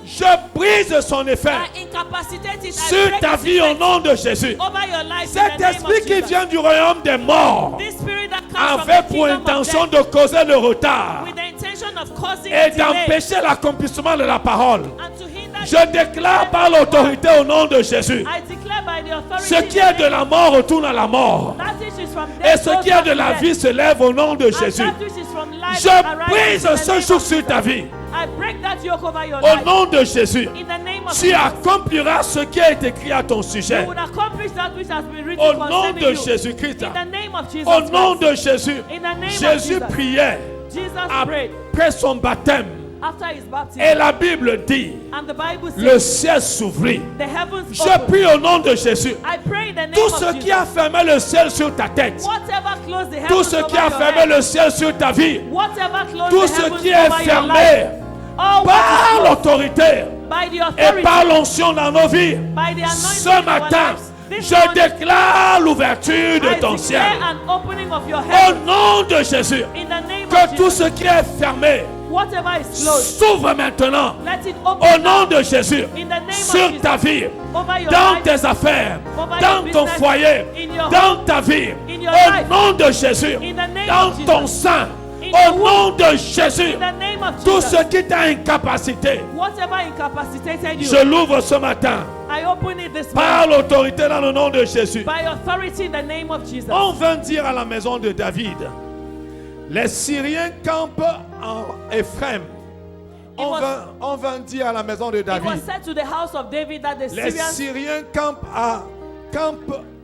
Je brise son effet I incapacitate it. I sur break ta its vie au effect nom de Jésus. over your life Cet in the name esprit of qui Jesus. vient du royaume des morts This spirit that comes avait from the pour kingdom of intention death, de causer le retard with the intention of causing et a delay d'empêcher l'accomplissement de la parole. and to hinder Je déclare par l'autorité au nom de Jésus, I declare by the authority ce qui est de la mort retourne à la mort. that which is from Et death ce goes qui est back de to la death. vie se lève au nom de And Jésus. that which is from life Je arises brise in the ce name joug of sur ta Jesus. vie. I break that yoke over your Au life. nom de Jésus, In the name of tu Jesus. accompliras ce qui est écrit à ton You sujet. would accomplish that which has been written Au nom concerning de you. Jésus-Christ. In the name of Jesus Au nom Christ. de Jésus, In the name of Jésus Jesus. priait Jesus prayed après son baptême. after his baptism. Et la Bible dit, And the Bible le says ciel s'ouvrit. the heavens Je opened. prie au nom de Jésus. I pray in the name Tout of ce Jesus. qui a fermé le ciel sur ta tête, Whatever closed the heavens tout ce over qui a your fermé head, le ciel sur ta vie, whatever closed tout the ce heavens qui est over your life, fermé all what par is closed l'autorité by the et authority, par l'onction dans nos vies, by the anointing ce in our matin, lives, this je morning, déclare l'ouverture de I ton declare ciel. an opening of your Au heaven nom de Jésus, in the name que of tout Jesus. ce qui est fermé Whatever is closed, s'ouvre maintenant. let it Au open nom now de Jésus, in the name sur of ta Jesus, vie, over your dans life, tes affaires, over dans your ton business, foyer, in your dans home, ta vie, in your au life, nom de Jésus, in the name dans of Jesus, ton sein, in au your nom de Jésus, in the name of tout Jesus. ce qui t'a incapacité, Whatever incapacitated you, je l'ouvre ce matin I open it this par morning l'autorité dans le nom de Jésus. by authority in the name of Jesus. On vint dire à la maison de David, les Syriens campent en Éphraim. On vint dire à la maison de It was David, said to the house of David that the les Syrians Syriens campent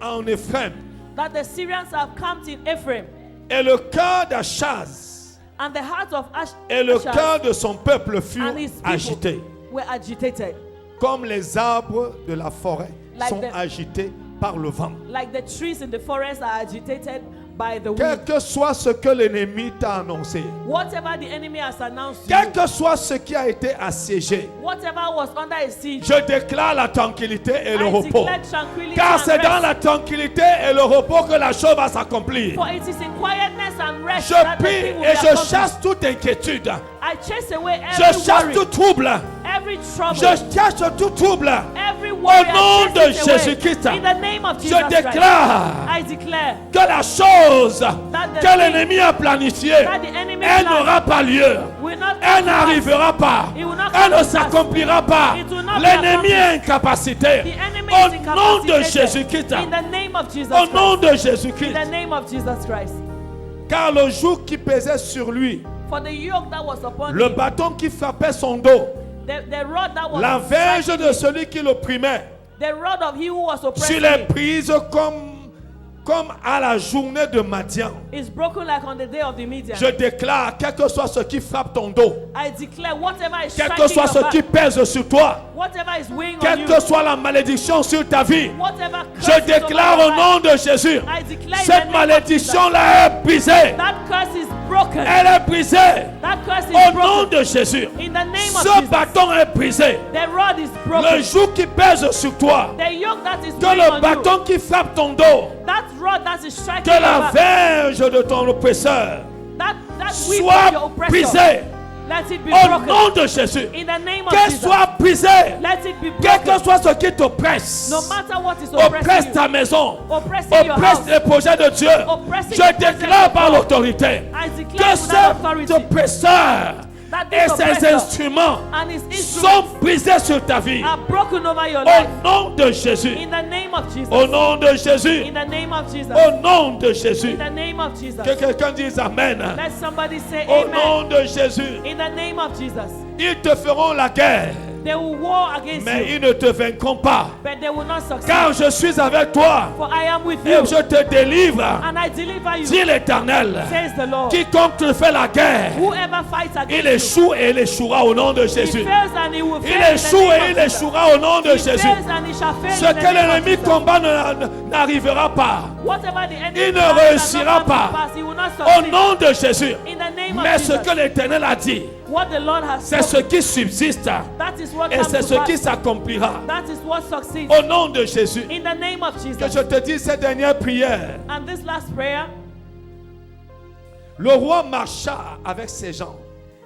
en Éphraim. have camped in Ephraim, Et le cœur d'Achaz and the heart of et le Achaz cœur de son peuple furent and his people agités, were agitated, comme les arbres de la forêt Like sont the- agités par le vent. like the trees in the forest are agitated by the Quel wind. que soit ce que l'ennemi t'a annoncé, Whatever the enemy has announced to quel you, que soit ce qui a été assiégé, whatever was under a siege, je déclare la tranquillité et le I repos. declare tranquility Car and c'est dans rest. la tranquillité et le repos que la chose va s'accomplir. For it is in quietness and rest Je that the prie thing will et be je accomplished. chasse toute inquiétude. I chase away Je every chasse worry, tout trouble. every trouble, Je chasse tout trouble. every worry. nom I de chase it away. Jésus-Christ, In the name of Je Jesus Christ, déclare I declare que la chose the que thing l'ennemi a planifiée, that the enemy elle planned n'aura pas lieu. will not come Elle to pass. n'arrivera pas. It will not Elle come ne to pass. s'accomplira pas. It will not be L'ennemi est accomplished. incapacité. The enemy Au is nom de incapacitated. Jésus-Christ. In the name of Jesus Au nom Christ. de In Jésus-Christ. the name of Jesus Christ. Car le joug qui pesait sur lui, For the yoke that was upon le him, bâton qui frappait son dos, the rod that was la verge striking de him, celui qui l'opprimait, the rod of he who was oppressing sur les him prises comme à la journée de Madian. is broken like on the day of the Midian. Je déclare, quel que soit ce qui frappe ton dos, I declare whatever is quel que striking soit your ce back, qui pèse sur toi, whatever is weighing on quelle you, que soit la malédiction sur ta vie, whatever curse je is over déclare your au nom life, de Jésus, I declare in the cette name of malédiction-là est brisée. Jesus, that curse is broken. Elle est brisée. That curse is Au nom broken. de Jésus, In the name of ce Jesus, bâton est brisé. the rod is Le broken. joug qui pèse sur toi, The yoke that is que weighing le on bâton qui frappe ton dos, you, that rod that is striking que your la back, verge de ton oppresseur that whip of soit your oppressor, brisée. let it be Au broken. nom de Jésus, In the name of qu'elle Jesus, soit brisée. let it be Quel que broken. soit ce qui t'oppresse, No matter what is oppresse oppressing ta you, maison, oppressing your oppresse house, les projets de Dieu, oppressing je the presence déclare of par God. l'autorité I que declare with that cet authority oppresseur that et this ses oppressor instruments and his sont instruments brisés sur ta vie. are broken over your Au life. nom de Jésus. In the name of Jesus. Au nom de Jésus. In the name of Jesus. Au nom de Jésus. In the name of Jesus. Que quelqu'un dise Amen. Let somebody say Au amen. nom de Jésus. In the name of Jesus. Ils te feront la guerre, They will war against mais you, ils ne te vaincront pas. but they will not succeed. Car je suis avec toi For I am with et you, je te délivre, and I deliver you, dit l'Éternel. says the Lord. Quiconque te fait la guerre, Whoever fights il against you, échoue et il échouera au nom de he Jésus. fails and he will Il fail in the échoue name et of il Jesus. échouera au nom de He Jésus. fails and he shall fail Ce in the que name of l'ennemi Jesus. combat n'arrivera pas. Whatever the enemy Il ne plans shall réussira not come pas. to pass. He will not Au succeed. nom de Jésus. In the name Mais of ce Jesus. que l'Éternel a dit, What the Lord has c'est ce spoken, qui subsiste that is what et comes c'est to ce qui pass. s'accomplira. That is what succeeds. Au nom de Jésus. In the name of Que Jesus. je te dise cette dernière prière. And this last prayer, Le roi marcha avec ses gens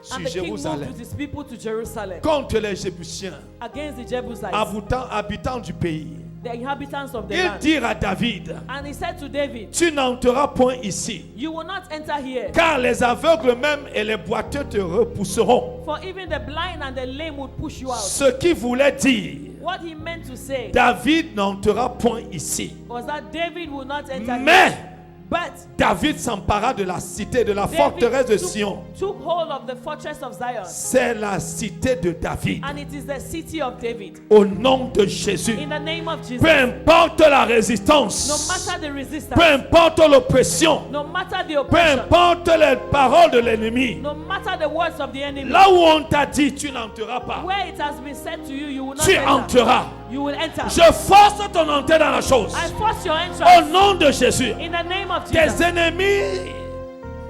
sur and the king moved Jérusalem with his people to Jerusalem contre les Jébusiens, against the Jebusites, habitants du pays. the inhabitants of the Ils land. dirent à David, And he said to David, tu n'entreras point ici, you will not enter here, car les aveugles même et les boiteux te repousseront. for even the blind and the lame would push you out. Ce qui voulait dire, What he meant to say David n'entrera point ici. was that David will not enter Mais here. But David s'empara de la cité, de la forteresse de Sion. took hold of the fortress of Zion. C'est la cité de David. And it is the city of David. Au nom de Jésus. In the name of Jesus. Peu importe la No résistance, matter the resistance. peu importe l'oppression, No matter the peu oppression. importe les paroles de l'ennemi, No matter the words of the enemy. là où on t'a dit tu n'entreras pas, Where it has been said to you, you will not tu enter. entreras. You will enter. Je force ton entrée dans la chose. I force your Au entrance. nom de Jésus. In the name of Tes Jesus. ennemis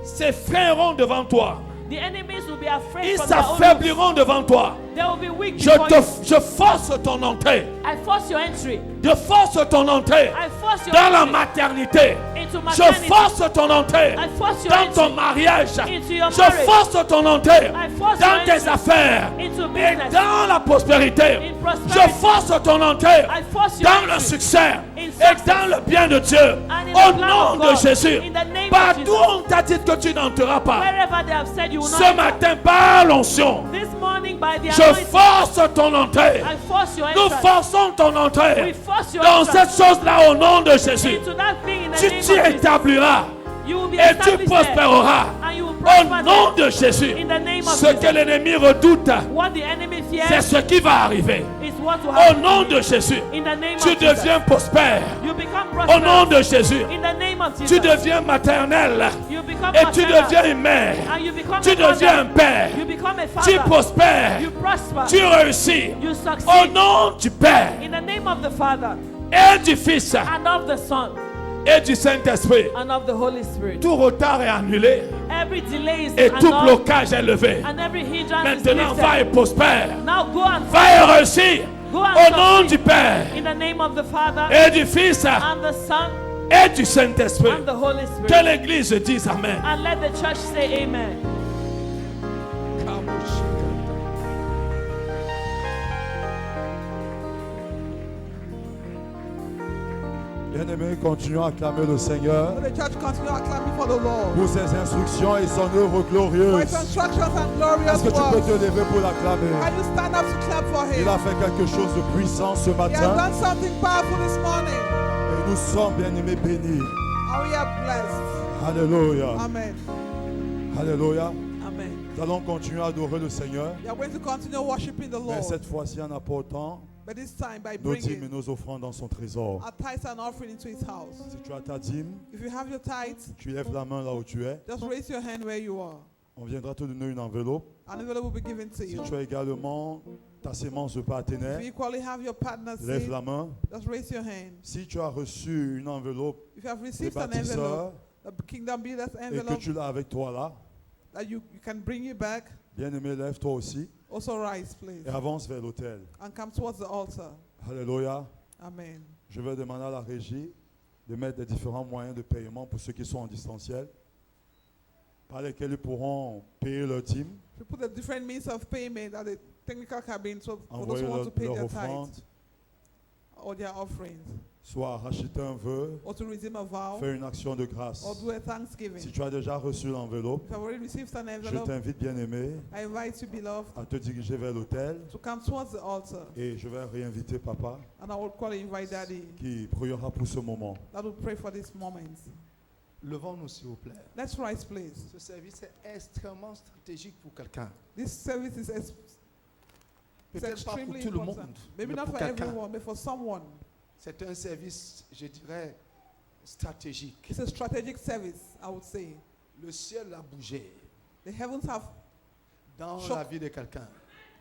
s'effraieront devant toi. The enemies will be afraid Ils from their own looks. s'affaibliront devant toi. They will be weak before you. Je force ton entrée. I force your entry. Je force ton entrée I force your dans la entry maternité. into Je maternity. force ton entrée I force your dans ton entry mariage. into your Je marriage. force ton entrée I force dans your tes entry affaires into et business. dans la prospérité. In prosperity. Je force ton entrée I force your dans le entry succès in et success dans le bien de Dieu. and in Au the plan nom of de God. Jésus. In the name of Partout Jesus. on t'a dit que tu n'entreras pas. Wherever they have said you will not Ce enter. matin, par l'onction, This morning by the je anointing, force ton entrée. I force your Nous entrance forçons ton entrée We force your dans entrance cette chose-là au nom de Jésus. into that thing in the Tu name t'y of Jesus. établiras You will be et tu established there, prospéreras and you will au prosper nom there. de Jésus. In the name of Ce Jesus. que l'ennemi redoute, What the enemy c'est fears ce qui va arriver. is what will Au happen. nom de Jésus, In the name tu of Jesus. deviens prospère. You become Au nom prosperous. de Jésus, In the name of tu Jesus. deviens maternel You become et tu maternal. deviens une mère. And you become Tu a father. deviens un père. You become a Tu father. prospères. You prosper. Tu réussis. You Au succeed. nom du Père In the name of the Father et du Fils and of the Son et du Saint-Esprit. and of the Holy Spirit. Tout retard est annulé Every delay is et tout annulled blocage est levé. and every hindrance Maintenant, is va et lifted. prospère. Now go and Va et réussir. Go and Au nom succeed. du Père In the name of the Father et du Fils and the Son et du Saint-Esprit. and the Holy Que Spirit. l'Église dise Amen. And let the church say amen. Bien-aimés, continuons à acclamer le Seigneur Let the church continue acclaiming for the Lord. pour ses instructions et son œuvre For glorieuse. his instructions and glorious Est-ce que tu peux works. te lever pour l'acclamer? Can you stand up to clap for him? Il a fait quelque chose de puissant ce He has matin done something powerful this morning. et nous sommes bien-aimés bénis. And we are blessed. Alléluia. Amen. Alléluia. Amen. Nous allons continuer à adorer le Seigneur, We are going to continue worshiping the mais Lord. cette fois-ci en apportant But this time by nos dîmes et bringing nos offrandes dans son trésor. our tithes and offering into his house. Si tu as ta dîme, If you have your tithes, tu lèves la main là où tu es. just raise your hand where you are. On viendra te donner une enveloppe. An envelope will be given to Si you. tu as également ta sémence de If partenaire, you equally have your partner's lève seed, la main. just raise your hand. Si tu as reçu une enveloppe If you have des received an bâtisseurs envelope, the Kingdom Builders et que envelope tu l'as avec toi là, that you can bring you back, bien-aimé, lève-toi aussi also rise, please, et avance vers l'autel. and come towards the altar. Alléluia. Amen. Je vais demander à la régie de mettre des différents moyens de paiement pour ceux qui sont en distanciel, par lesquels ils pourront payer leur dîme, We put the different means of payment at the technical cabin so for those envoyer who want to pay leur their offrande, tithes or their offerings, soit racheter un vœu, or to redeem a vow, faire une action de grâce. or do a thanksgiving. Si tu as déjà reçu l'enveloppe, If you have already received an je envelope, t'invite, bien-aimé, I invite you, beloved, à te diriger vers l'autel to come towards the altar, et je vais réinviter papa and I will call and invite Daddy qui priera pour ce moment. that will pray for this moment. Levons-nous, s'il vous plaît. Let's rise, please. Ce service est extrêmement stratégique pour quelqu'un. This service is it's Peut-être pas pour extremely tout le important. monde, Maybe mais not pour for quelqu'un. everyone, but for someone. C'est un service, je dirais, stratégique. It's a strategic service, I would say. Le ciel a bougé The heavens have dans Choc. la vie de quelqu'un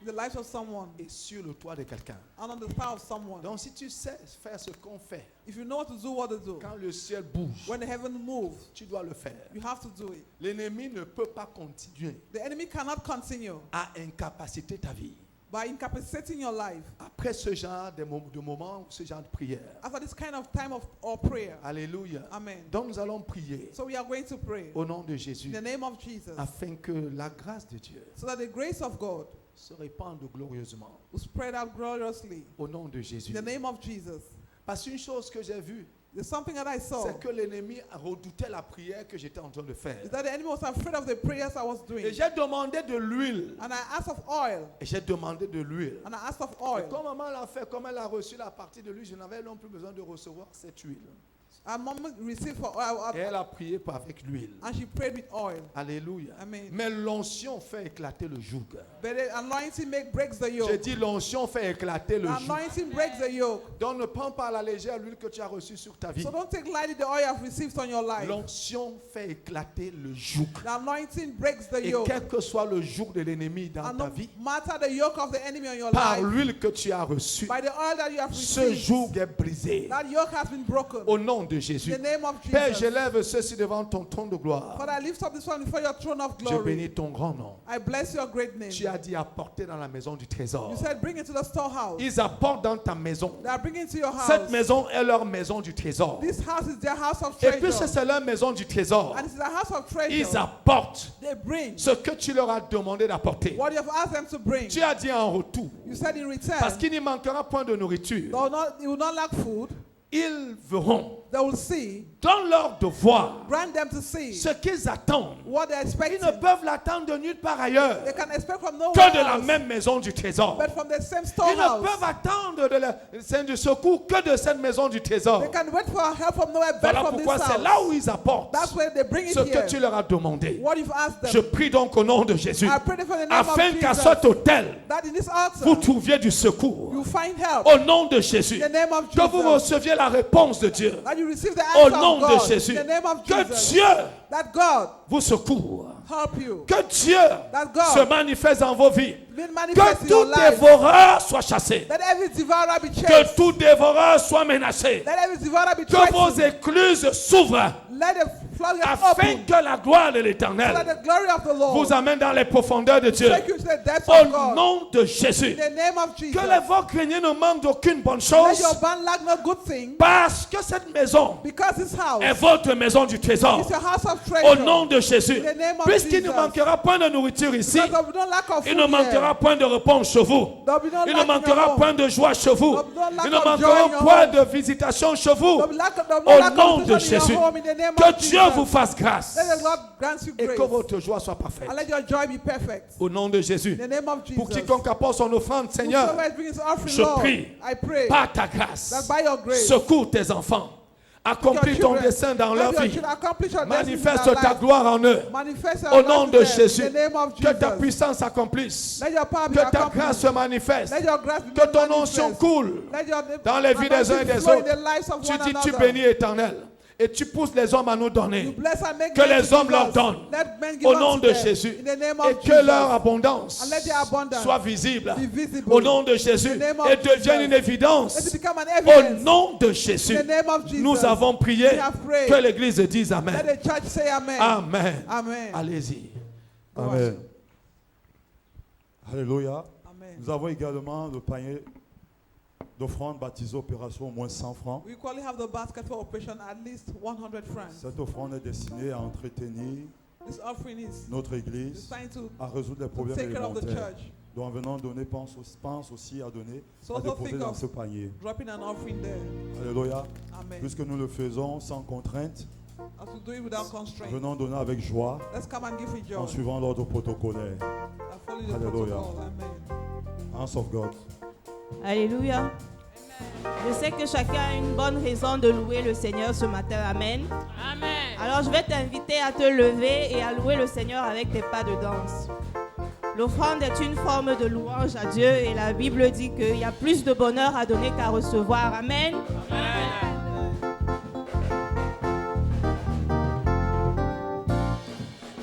the lives of someone et sur le toit de quelqu'un. and on the star of someone. Donc si tu sais faire ce qu'on fait, If you know what to do, quand le ciel bouge, when the heaven moves, tu dois le faire. you have to do it. L'ennemi ne peut pas continuer The enemy cannot continue à incapaciter ta vie. by incapacitating your life. Après ce genre de moments, ce genre de prière. After this kind of time of or prayer. Alléluia. Amen. Donc nous allons prier So we are going to pray au nom de in Jésus the name of Jesus, afin que la grâce de Dieu so that the grace of God se répande glorieusement will spread out gloriously au nom de Jésus. in the name of Jesus. Parce qu'une chose que j'ai vue, There's something that I saw c'est que l'ennemi redoutait la prière que j'étais en train de faire. is that the enemy was afraid of the prayers I was doing. Et j'ai demandé de l'huile. And I asked of oil. Et j'ai demandé de l'huile. And I asked of Et oil. comme maman l'a fait, comme elle a reçu la partie de l'huile, je n'avais non plus besoin de recevoir cette huile. Our mom received for Et elle a prié avec l'huile. and she prayed with oil. Alléluia. Amen. Mais l'onction fait éclater le joug. But the anointing breaks the J'ai yoke. dit l'onction fait éclater le The joug. anointing breaks the yoke. Donc ne prends pas à la légère l'huile que tu as reçue sur ta vie. So don't take lightly the oil you've received on your life. L'onction fait éclater le joug. The anointing breaks the Et yoke. quel que soit le joug de l'ennemi dans And ta no vie, matter the yoke of the enemy on your par life, l'huile que tu as reçue, by the oil that you have ce received, joug est brisé. that yoke has been broken. Au nom de In Jésus. the name of Père, Jesus. j'élève ceci devant ton trône de gloire. Father, I lift up this one before your throne of Je glory. bénis ton grand nom. I bless your great name. Tu as dit apporter dans la maison du trésor. You said bring it to the storehouse. Ils apportent dans ta maison. They are bringing it to your house. Cette maison est leur maison du trésor. This house is their house of Et puisque treasure. c'est leur maison du trésor, And it's the house of ils treasure. apportent They bring ce que tu leur as demandé d'apporter. what you have asked them to bring. Tu as dit en retour, You said in return, parce qu'il n'y manquera point de nourriture, they will not lack food. ils verront They will see. dans leur devoir Grant them to see ce qu'ils attendent. what they're Ils expecting. ne peuvent l'attendre de nulle part ailleurs They can expect from nowhere que de la else, même maison du trésor. but from the same Ils ne storehouse. peuvent attendre du secours que de cette maison du trésor. They can wait for help from nowhere but Voilà from this pourquoi c'est house. là où ils apportent That's where they bring it ce que here. tu leur as demandé. What you've asked them. Je prie donc au nom de Jésus, I pray for the name afin of qu'à Jesus, cet autel, that in this altar vous trouviez du secours. you find help. Au nom de Jésus, In the name of que vous Jesus. receviez la réponse de Dieu. That you receive the Au answer nom of de God. Jésus, In the name of que Jesus. Dieu That God vous secours. help you. Que Dieu That God se manifeste dans vos vies. Be manifest Que in your tout life. dévoreur soit chassé. Let every devourer be Que chased. tout dévoreur soit menacé. Let every devourer be Que vos threatened. écluses s'ouvrent Let the floodgates afin open. que la gloire de So that l'Éternel the glory of the Lord vous amène dans les profondeurs de Dieu. take you to the depths Au of God. nom de Jésus. In the name of Jesus. Que les vos greniers ne manquent d'aucune bonne Let chose. your barn lack no good thing. Parce que cette maison Because this house est votre maison du trésor. is your house of Au treasure. nom de Jésus. In the name of Puisqu'il ne Jesus. manquera point de nourriture ici, Because of no lack of il food ne manquera here. point de repos chez vous. There'll be no Il lack ne in your manquera home. point de joie chez vous. There'll be no lack Il ne of joy manquera in your point home. de visitation chez vous. There'll be no Au lack nom of de visitation in Jésus. your home in the name Que of Dieu Jesus. vous fasse grâce. Let the Lord grant you Et grace. que votre joie soit parfaite. And let your joy be perfect. Au nom de Jésus. In the name of Jesus. Pour quiconque apporte son offrande, Seigneur, Whosoever is bringing his offering, je Lord, prie I pray par ta grâce, that by your grace, secours tes enfants. Accomplis ton dessein dans leur vie. Manifeste ta gloire en eux. Au nom de Jésus, que ta puissance s'accomplisse. Que ta grâce se manifeste. Que ton onction coule dans les vies des uns et des autres. Tu dis, tu bénis Éternel. Et tu pousses les hommes à nous donner. Que les hommes leur donnent. Au nom de Jésus. Et que leur abondance soit visible. Au nom de Jésus. Et devienne une évidence. Au nom de Jésus. Nous avons prié. Que l'Église dise Amen. Amen. Amen. Allez-y. Amen. Alléluia. Amen. Nous avons également le panier d'offrande baptisée opération au moins 100 francs. We equally have the basket for operation at least 100 francs. Cette offrande est destinée à entretenir This offering is notre église, designed to à résoudre les problèmes take care of the élémentaires. church. Donc en venant donner, pense aussi à donner, So à also déposer think dans of ce panier. dropping an offering there. Alléluia. Amen. Puisque nous le faisons sans contrainte, As we do it without constraint. venons donner avec joie Let's come and give with en joy. suivant l'ordre protocolaire. And follow the Hallelujah. protocol. Amen. Hands of God. Alléluia. Je sais que chacun a une bonne raison de louer le Seigneur ce matin. Amen. Amen. Alors je vais t'inviter à te lever et à louer le Seigneur avec tes pas de danse. L'offrande est une forme de louange à Dieu et la Bible dit qu'il y a plus de bonheur à donner qu'à recevoir. Amen.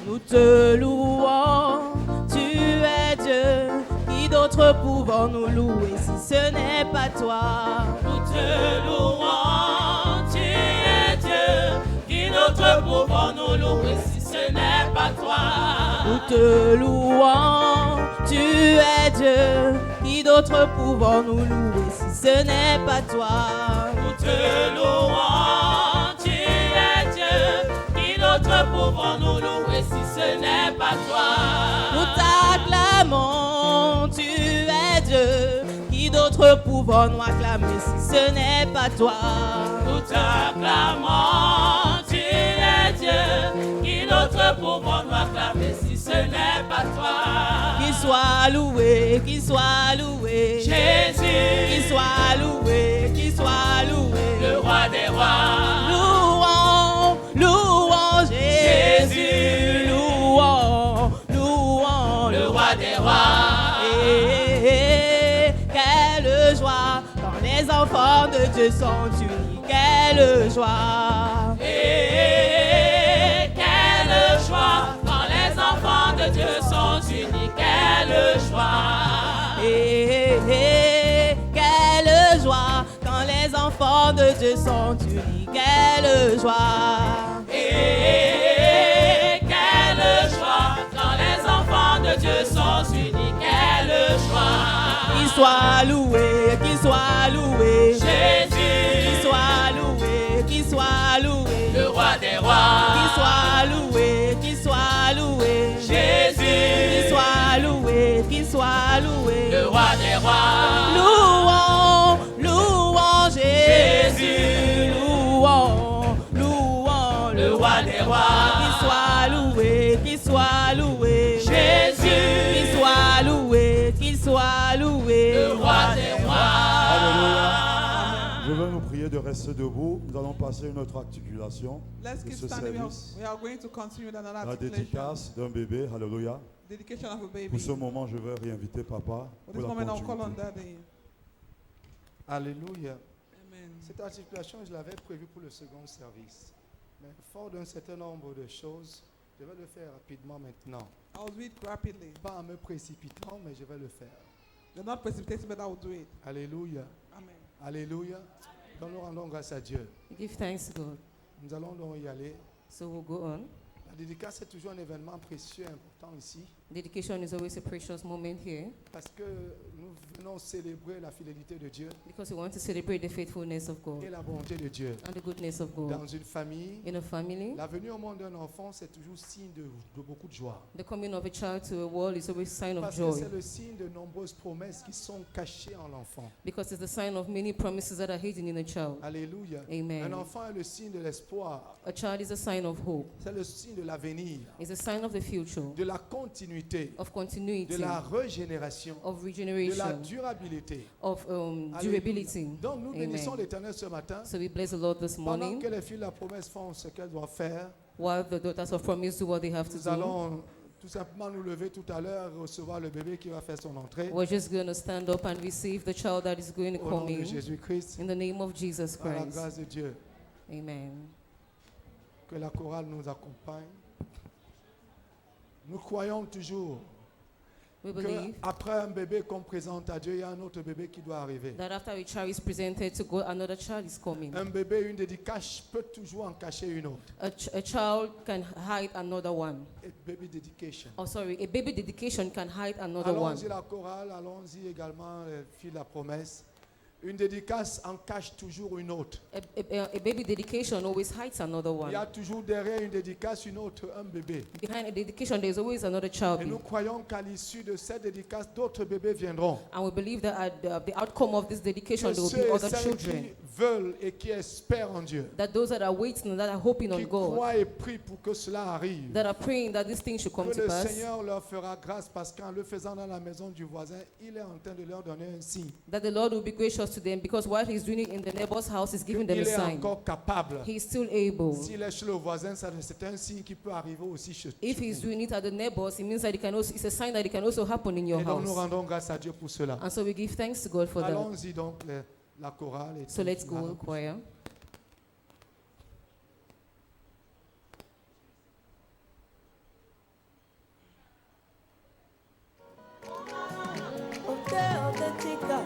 Nous te louons, tu es Dieu. Qui d'autre pouvons-nous louer si ce n'est pas toi? Nous te louons, tu es Dieu. Qui d'autre pouvons-nous louer si ce n'est pas toi? Nous te louons, tu es Dieu. Qui d'autre pouvons-nous louer si ce n'est pas toi? Nous te louons, tu es Dieu. Qui d'autre pouvons-nous louer si ce n'est pas toi? Nous t'acclamons, tu es Dieu. Qui d'autre pouvons-nous acclamer si ce n'est pas toi? Nous t'acclamons, tu es Dieu. Qui d'autre pouvons-nous acclamer si ce n'est pas toi? Qu'il soit loué, qu'il soit loué. Jésus, Qu'il soit loué, qu'il soit loué. le roi des rois. roi des rois. Quelle joie quand les enfants de Dieu sont unis. Quelle joie. Quelle joie quand les enfants de Dieu sont unis. Quelle joie. Quelle joie quand les enfants de Dieu sont unis. Quelle joie. Quelle joie quand les enfants de Dieu sont unis. Quelle joie. Qu'il soit loué, qu'il soit loué. Jésus. Qu'il soit loué, qu'il soit loué. Le roi des rois. Qu'il soit loué, qu'il soit loué. Jésus. Qu'il soit loué, qu'il soit loué. Le roi des rois. Louons, louons Jésus. Louons, louons le roi des rois. Qu'il soit loué, qu'il soit loué. Jésus. Qu'il soit loué, qu'il soit loué. Le roi des rois. Alléluia. Je veux nous prier de rester debout. Nous allons passer une autre articulation Let's de keep ce standing. service. We are going to continue with another La articulation. dédicace d'un bébé. Alléluia. Dedication of a baby. Pour ce moment, je vais réinviter papa For pour this la moment, I'll call on continuité. Daddy. Alléluia. Amen. Cette articulation, je l'avais prévue pour le second service. Mais fort d'un certain nombre de choses, je vais le faire rapidement maintenant. I'll do it rapidly. Pas en me précipitant, mais je vais le faire. You're not precipitating, but I will do it. Alléluia. Amen. Alléluia. Donc nous rendons grâce à Dieu. Give thanks to God. Nous allons donc y aller. So we'll go on. La dédicace est toujours un événement précieux et important ici. Dedication is always a precious moment here Parce que nous venons célébrer la fidélité de Dieu because we want to celebrate the faithfulness of God et la bonté de Dieu. and the goodness of God. Dans une famille, In a family, la venue au monde d'un enfant, c'est toujours signe de beaucoup de joie. the coming of a child to a world is always a sign of Parce que joy c'est le signe de nombreuses promesses qui sont cachées en l'enfant. because it's the sign of many promises that are hidden in a child. Alléluia. Amen. Un enfant est le signe de l'espoir. A child is a sign of hope. C'est le signe de l'avenir, It's a sign of the future, de la continuité, of continuity, de la régénération, of de la regeneration, durabilité. of Alléluia. durability. Donc nous bénissons Amen. l'Éternel ce matin. So we bless the Lord this Pendant morning que les filles de la promesse font ce qu'elles doivent faire, while the daughters of promise do what they have to nous do. allons tout simplement nous lever tout à l'heure et recevoir le bébé qui va faire son entrée. We're just going to stand up and receive the child that is going to Au nom come de in Jésus-Christ, in the name of Jesus par la Christ. grâce de Dieu. Amen. Que la chorale nous accompagne. Nous croyons toujours We believe qu'après un bébé qu'on présente à Dieu, il y a un autre bébé qui doit arriver. that after a child is presented to God, another child is coming. Un bébé, une dédicace peut toujours en cacher une autre. A child can hide another one. Et baby dedication. Oh, sorry, a baby dedication can hide another one. Allons-y la chorale, allons-y également les filles de la promesse. Une dédicace en cache toujours une autre. A baby dedication always hides another Il y a one. toujours derrière une dédicace une autre, un bébé. Behind a dedication, there is always another child. Et nous croyons qu'à l'issue de cette dédicace, d'autres bébés viendront. And we believe that at the outcome of this dedication, Que there will ceux be et other celles children. qui veulent et qui espèrent en Dieu, That those that are waiting and that are hoping on qui God, croient et prient pour que cela arrive, that are praying that this thing should come que to le pass, Seigneur leur fera grâce parce qu'en le faisant dans la maison du voisin, il est en train de leur donner un signe. that the Lord will be gracious to them because while He's doing it in the neighbor's house, He's giving them Il a est sign. encore capable. He's still able. S'il est chez le voisin, c'est un signe qui peut arriver aussi chez If He's vous. doing it at the neighbor's, it means that it can also, it's a sign that it can also happen in your Et donc nous house. rendons grâce à Dieu pour cela. And so we give thanks to God for that. Allons-y donc, la chorale. Et So tout. let's go, choir. Ote, ote, tika,